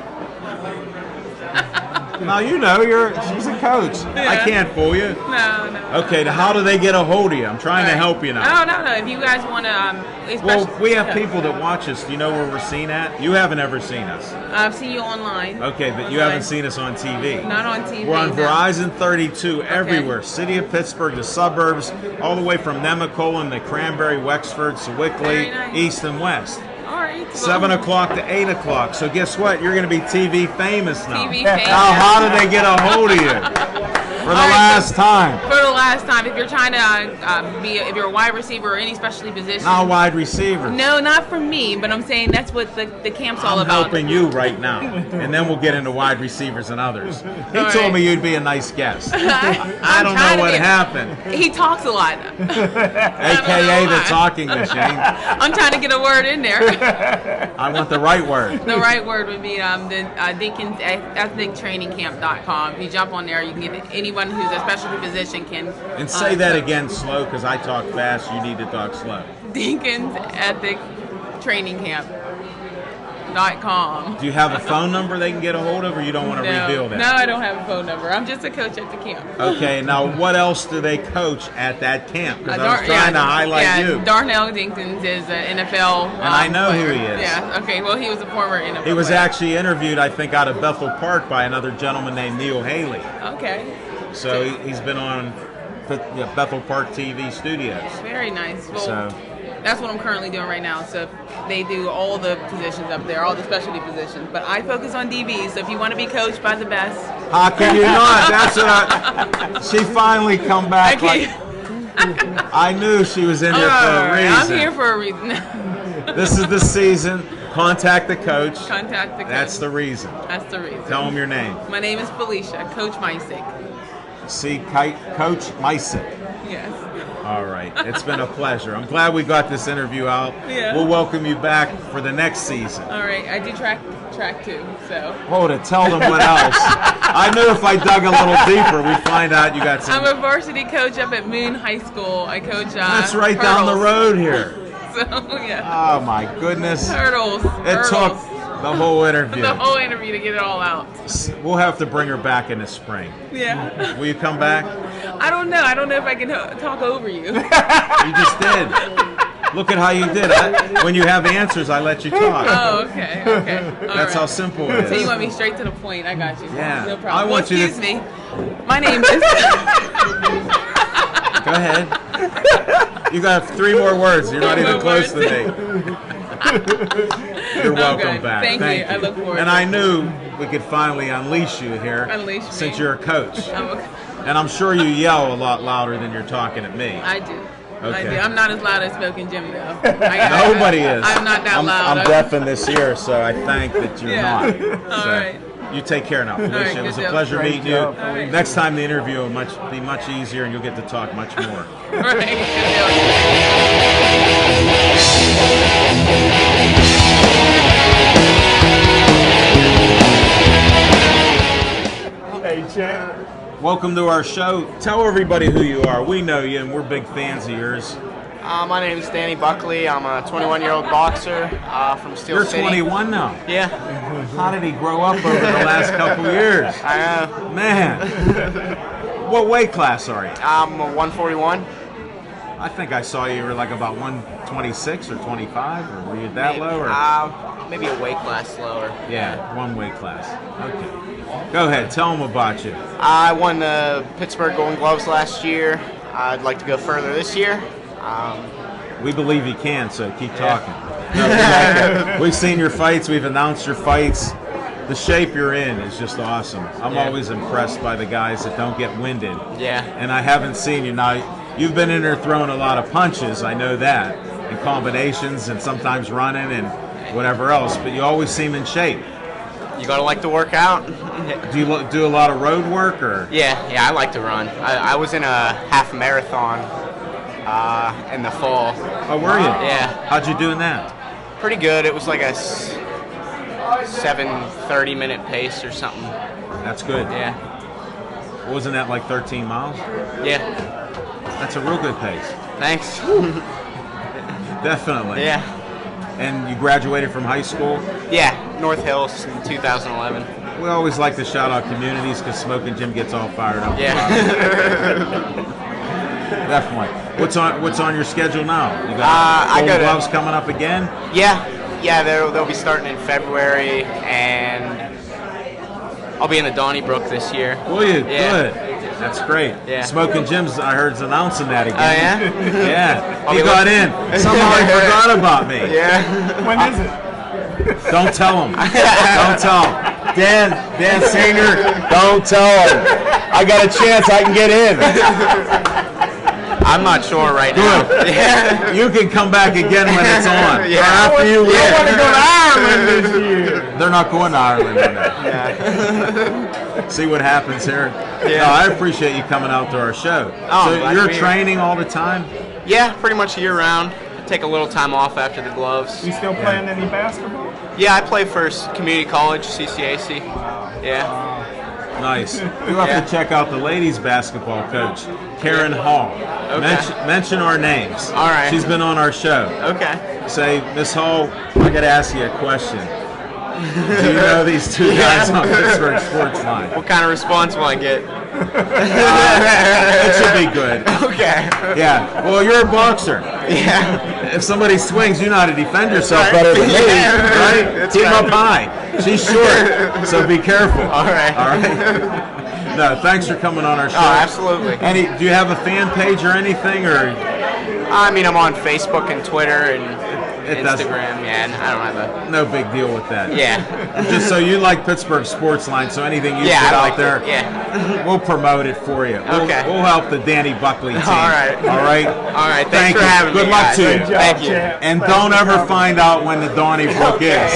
Now she's a coach. Yeah. I can't fool you. No. Okay, how do they get a hold of you? I'm trying to help you now. No. If you guys want to, Well, we have people that watch us. Do you know where we're seen at? You haven't ever seen us. I've seen you online. Okay, but you haven't seen us on TV. Not on TV. We're on no. Verizon 32 everywhere. City of Pittsburgh, the suburbs, all the way from Nemacolin to Cranberry, Wexford, Sewickly, Very nice. east and west. All right. 7 o'clock to 8 o'clock. So guess what? You're going to be TV famous now. TV famous. Now, how did they get a hold of you? For the last time. For the last time, if you're trying to if you're a wide receiver or any specialty position. Not wide receiver. No, not for me, but I'm saying that's what the camp's all I'm about. helping you right now, and then we'll get into wide receivers and others. He All told right. me you'd be a nice guest. I don't know what happened. He talks a lot. AKA the talking machine. I'm trying to get a word in there. I want the right word. The right word would be the Deacon's ethictrainingcamp.com. If you jump on there, you can get anyone who's a specialty position can. And say that again slow, because I talk fast. You need to talk slow. Deacon's ethictrainingcamp.com. Do you have a phone number they can get a hold of, or you don't want to reveal that? No, I don't have a phone number. I'm just a coach at the camp. Okay, now what else do they coach at that camp? Because I was trying to highlight you. Darnell Dinkins is an NFL And I know player. who he is. Yeah, okay, well, he was a former NFL He was player. actually interviewed, I think, out of Bethel Park by another gentleman named Neil Haley. Okay. So he's been on Bethel Park TV studios. Very nice. Well, So that's what I'm currently doing right now. So they do all the positions up there, all the specialty positions. But I focus on DB. So if you want to be coached by the best, how can you not? That's what she finally come back. I knew she was in here for a reason. I'm here for a reason. This is the season. Contact the coach. Contact the coach. That's the reason. That's the reason. Tell him your name. My name is Felicia, Coach Meisick. See, Coach Meisick. Yes. All right. It's been a pleasure. I'm glad we got this interview out. Yeah. We'll welcome you back for the next season. All right. I do track too, so. Oh, to tell them what else. I knew if I dug a little deeper, we'd find out you got some. I'm a varsity coach up at Moon High School. I coach That's right down the road here. So, yeah. Oh, my goodness. Hurdles. It took the whole interview. The whole interview to get it all out. We'll have to bring her back in the spring. Yeah. Will you come back? I don't know. I don't know if I can talk over you. You just did. Look at how you did it. When you have answers, I let you talk. Oh, okay. Okay. All That's right. how simple it is. So you want me straight to the point? I got you. Yeah. No problem. I want you to- excuse me. My name is. Go ahead. You got 3 more words. You're not even close to me. You're welcome Okay. back. Thank you. I look forward And to I it. knew we could finally unleash you here. Unleash me. Since you're a coach. Okay. And I'm sure you yell a lot louder than you're talking at me. I do. Okay. I do. I'm not as loud as Smoking Jim, though. Nobody is. I'm not that loud. I'm deaf in this ear, so I thank that you're Yeah. not. All So, right. You take care now, Felicia. right, It was good a deal. pleasure Great meeting you. job, Felicia. Next time the interview will be much easier, and you'll get to talk much more. All right. Good deal. Hey, champ. Welcome to our show. Tell everybody who you are. We know you, and we're big fans of yours. My name is Danny Buckley. I'm a 21-year-old boxer from Steel You're City. 21 now. Yeah, How did he grow up over the last couple years? I am. Man. What weight class are you? I'm a 141. I think I saw you were like about 126 or 25, or were you that low? Or? Maybe a weight class lower. Yeah, one weight class. Okay. Go ahead, tell them about you. I won the Pittsburgh Golden Gloves last year. I'd like to go further this year. We believe you can, so keep talking. No, we've seen your fights, we've announced your fights. The shape you're in is just awesome. I'm always impressed by the guys that don't get winded. Yeah. And I haven't seen you. Now, you've been in there throwing a lot of punches, I know that, and combinations and sometimes running and whatever else, but you always seem in shape. You gotta like to work out. Do you do a lot of road work, or? Yeah, I like to run. I was in a half marathon in the fall. Oh, were you? Yeah. How'd you do in that? Pretty good. It was like a 7:30-minute pace or something. That's good. Yeah. Wasn't that like 13 miles? Yeah. That's a real good pace. Thanks. Definitely. Yeah. And you graduated from high school? Yeah, North Hills in 2011. We always like to shout out communities because Smoking Jim gets all fired up. Yeah. Definitely. What's on your schedule now? You got Gold Gloves coming up again? Yeah, they'll be starting in February, and I'll be in the Donnybrook this year. Will you? Yeah. Good. That's great. Yeah. Smoking Jim's, I heard, is announcing that again. Oh, yeah? Yeah. He got in. Somehow he forgot about me. Yeah. When is it? Don't tell him. Don't tell him. Dan Senior, don't tell him. I got a chance I can get in. I'm not sure right now. Yeah. You can come back again when it's on. Yeah. After you win. I want to go to Ireland this year. They're not going to Ireland on that. Yeah. See what happens here. Yeah. No, I appreciate you coming out to our show. Oh, so you're training all the time? Yeah, pretty much year round. I take a little time off after the gloves. You still playing any basketball? Yeah, I play for community college, CCAC. Yeah. Nice. You have to check out the ladies basketball coach, Karen Hall. Okay. Mention our names. All right. She's been on our show. Okay. Say, Miss Hall, I got to ask you a question. Do you know these two guys on Pittsburgh Sportsline? What kind of response will I get? It should be good. Okay. Yeah. Well, you're a boxer. Yeah. If somebody swings, you know how to defend yourself Right. better than me, Yeah. right? That's Keep right. up high. She's short, so be careful. All right. All right. No, thanks for coming on our show. Oh, absolutely. Do you have a fan page or anything, or? I mean, I'm on Facebook and Twitter and It doesn't- Instagram. Yeah, and I don't have a. No big deal with that. Yeah. Just so you like Pittsburgh Sportsline, so anything you Yeah, put I out like there, it. Yeah. we'll promote it for you. Okay. We'll help the Danny Buckley team. All right. All right. All right. Thanks Thank for you. having me. Good luck guys. to you. Good job, Thank you. champ. And Thanks don't for ever coming. find out when the Donnybrook is.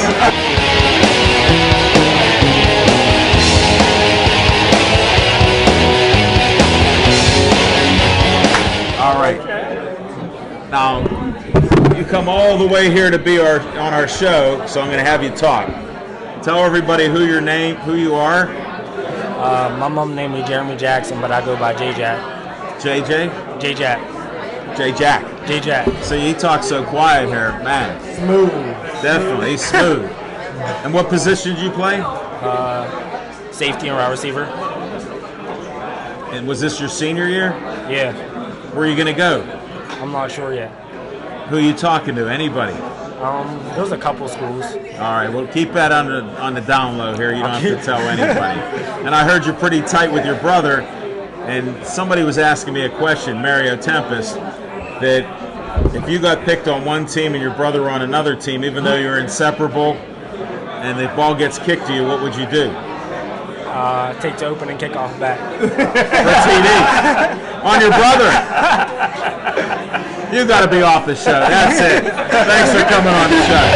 All right. Now, you come all the way here to be on our show, so I'm going to have you talk. Tell everybody who you are. My mom named me Jeremy Jackson, but I go by J-Jack. JJ? J-Jack. J-Jack. J-Jack. So he talks so quiet here, man. Smooth. Definitely, he's smooth. And what position did you play? Safety and wide receiver. And was this your senior year? Yeah. Where are you going to go? I'm not sure yet. Who are you talking to? Anybody? There's a couple schools. All right, well, keep that on the down low here. You don't have to tell anybody. And I heard you're pretty tight with your brother, and somebody was asking me a question, Mario Tempest, that if you got picked on one team and your brother on another team, even though you're inseparable, and the ball gets kicked to you, what would you do? Take the opening kickoff back. For TD. On your brother. You got to be off the show. That's it. Thanks for coming on the show.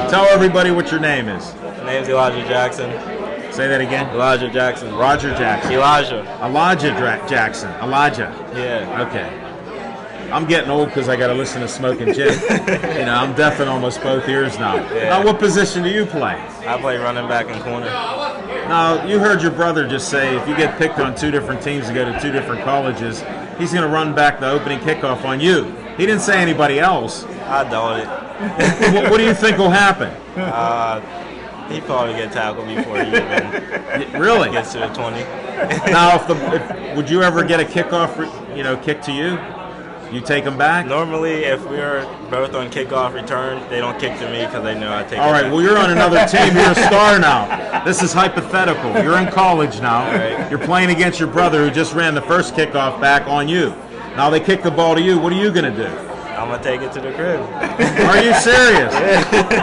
Tell everybody what your name is. My name's Elijah Jackson. Say that again. Elijah Jackson. Roger Jackson. Elijah. Jackson. Elijah. Yeah. Okay. I'm getting old because I got to listen to Smoking Jim. I'm deaf in almost both ears now. Yeah. Now, what position do you play? I play running back and corner. Now, you heard your brother just say if you get picked on two different teams and go to two different colleges, he's going to run back the opening kickoff on you. He didn't say anybody else. I doubt it. What do you think will happen? He probably get tackled before he even Really? gets to the 20. Now, would you ever get a kickoff, kick to you? You take them back? Normally, if we are both on kickoff return, they don't kick to me because they know I take it All right, back. well, you're on another team. You're a star now. This is hypothetical. You're in college now. Right. You're playing against your brother who just ran the first kickoff back on you. Now they kick the ball to you. What are you going to do? I'm going to take it to the crib. Are you serious?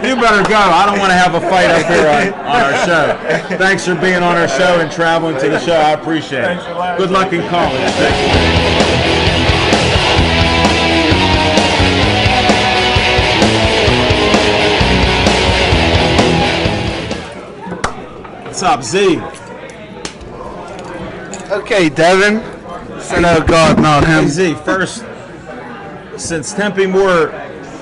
You better go. I don't want to have a fight up here on our show. Thanks for being on our show and traveling to the show. I appreciate it. Good luck in college. Thank you. What's up, Z? Okay, Devin. No, God, not him. Hey, Z, first, since Tempe Moore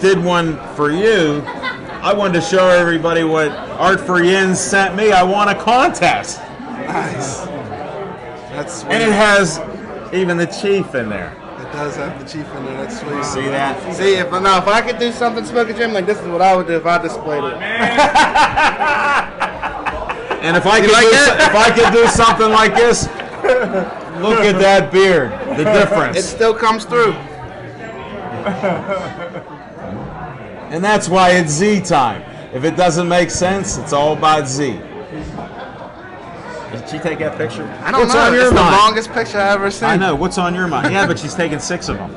did one for you, I wanted to show everybody what Art for Yins sent me. I won a contest. Nice. That's sweet. And it has even the Chief in there. It does have the Chief in there. That's sweet. See that? See, if I could do something, Smoking Jim, like this is what I would do if I displayed it. And if I could do something like this, look at that beard. The difference. It still comes through. And that's why it's Z time. If it doesn't make sense, it's all about Z. Did she take that picture? I don't know. It's the longest picture I've ever seen. I know. What's on your mind? Yeah, but she's taken 6 of them.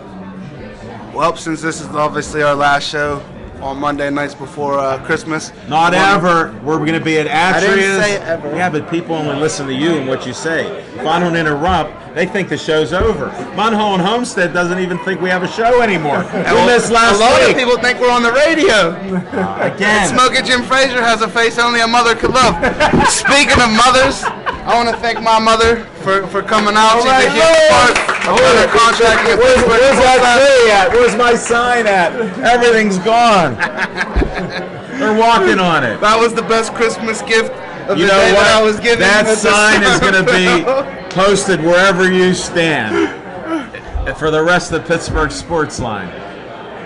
Well, since this is obviously our last show on Monday nights before Christmas. Not ever. We're going to be at Atria's. I didn't say ever. Yeah, but people only listen to you and what you say. If I don't interrupt, they think the show's over. Munhall and Homestead doesn't even think we have a show anymore. We missed last week. A lot of people think we're on the radio. Again. Smoking Jim Frazier has a face only a mother could love. Speaking of mothers, I want to thank my mother for coming out. She's a huge part of her contracting. Where's that tree at? Where's my sign at? Everything's gone. They're walking on it. That was the best Christmas gift of You the know day what? that I was given. That sign is going to be posted wherever you stand for the rest of the Pittsburgh Sportsline.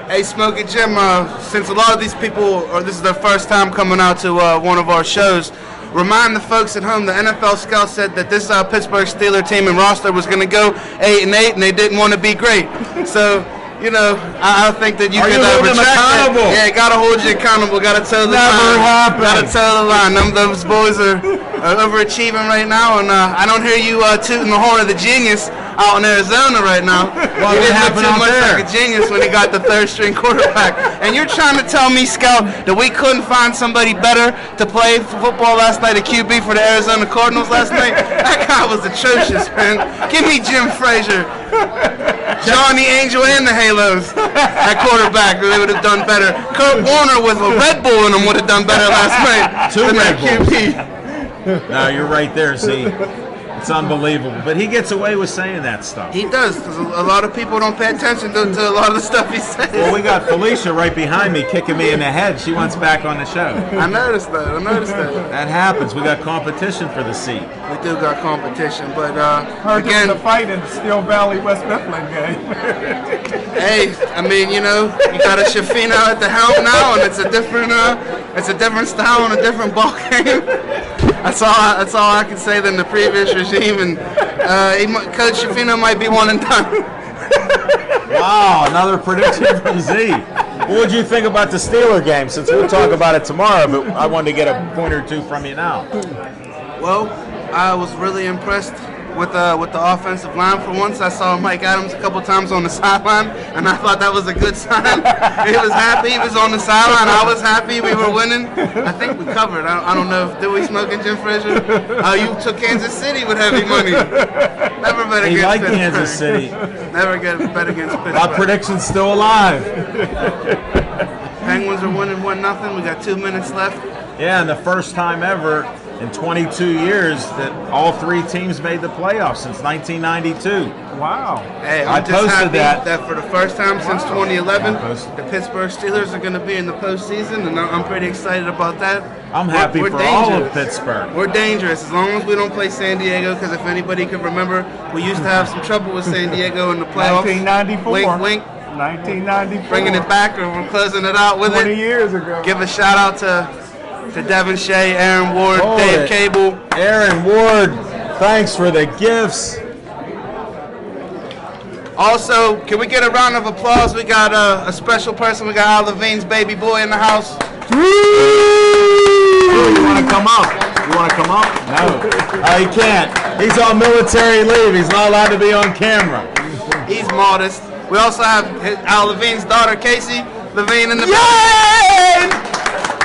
Hey, Smoking Jim, since a lot of these people, or this is their first time coming out to one of our shows, remind the folks at home the NFL scout said that this Pittsburgh Steelers team and roster was going to go 8-8, and they didn't want to be great. So, you know, I think that you Are can you holding them accountable? Yeah, got to hold you accountable. Got to toe the line. Never happened. Got to toe the line. Those boys are overachieving right now, and I don't hear you tooting the horn of the genius out in Arizona right now. Well, you didn't look happened too out much there? like a genius when he got the third-string quarterback. And you're trying to tell me, Scout, that we couldn't find somebody better to play football last night at QB for the Arizona Cardinals last night? That guy was atrocious, man. Give me Jim Frazier. Johnny Angel and the Halos at quarterback. They would have done better. Kurt Warner with a Red Bull in him would have done better last night. 2 than Red that Bulls. QB. No, you're right there, see. It's unbelievable. But he gets away with saying that stuff. He does, because a lot of people don't pay attention to a lot of the stuff he says. Well, we got Felicia right behind me kicking me in the head. She wants back on the show. I noticed that. That happens. We got competition for the seat. We do got competition, but Again, the fight in the Steel Valley West Mifflin game. Hey, I mean, you know, you got a Shafino at the helm now, and it's a different style and a different ball game. That's all I can say than the previous regime, and Coach Shafino might be one and done. Wow, another prediction from Z. What would you think about the Steeler game? Since we'll talk about it tomorrow, but I wanted to get a point or two from you now. Well, I was really impressed with the offensive line for once. I saw Mike Adams a couple times on the sideline, and I thought that was a good sign. He was happy. He was on the sideline. I was happy. We were winning. I think we covered. I don't know. Did we smoke in Jim Frazier? You took Kansas City with heavy money. Never bet against like Pittsburgh. Kansas City. Never bet against Pittsburgh. My prediction's still alive. Penguins are winning 1-0. We got 2 minutes left. Yeah, and the first time ever in 22 years that all 3 teams made the playoffs since 1992. Wow. Hey, I I'm just posted happy that. for the first time since 2011, I posted. the Pittsburgh Steelers are going to be in the postseason, and I'm pretty excited about that. I'm happy We're for all of dangerous. Pittsburgh. We're dangerous as long as we don't play San Diego, because if anybody can remember, we used to have some trouble with San Diego in the playoffs. 1994. Wink, wink. 1994. Bringing it back, or we're closing it out with 20 it. years ago. Give a shout out to Devin Shea, Aaron Ward, Hold Dave it. Cable. Aaron Ward, thanks for the gifts. Also, can we get a round of applause? We got a special person. We got Al Levine's baby boy in the house. You want to come up? You want to come up? No. He can't. He's on military leave. He's not allowed to be on camera. He's modest. We also have Al Levine's daughter, Casey Levine, in the Yay!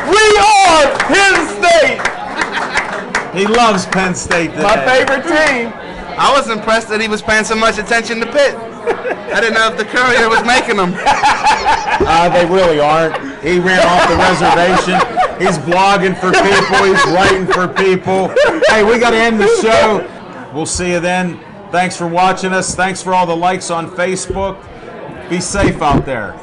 We are Penn State. He loves Penn State today. My favorite team. I was impressed that he was paying so much attention to Pitt. I didn't know if the courier was making them. They really aren't. He ran off the reservation. He's blogging for people. He's writing for people. Hey, we got to end the show. We'll see you then. Thanks for watching us. Thanks for all the likes on Facebook. Be safe out there.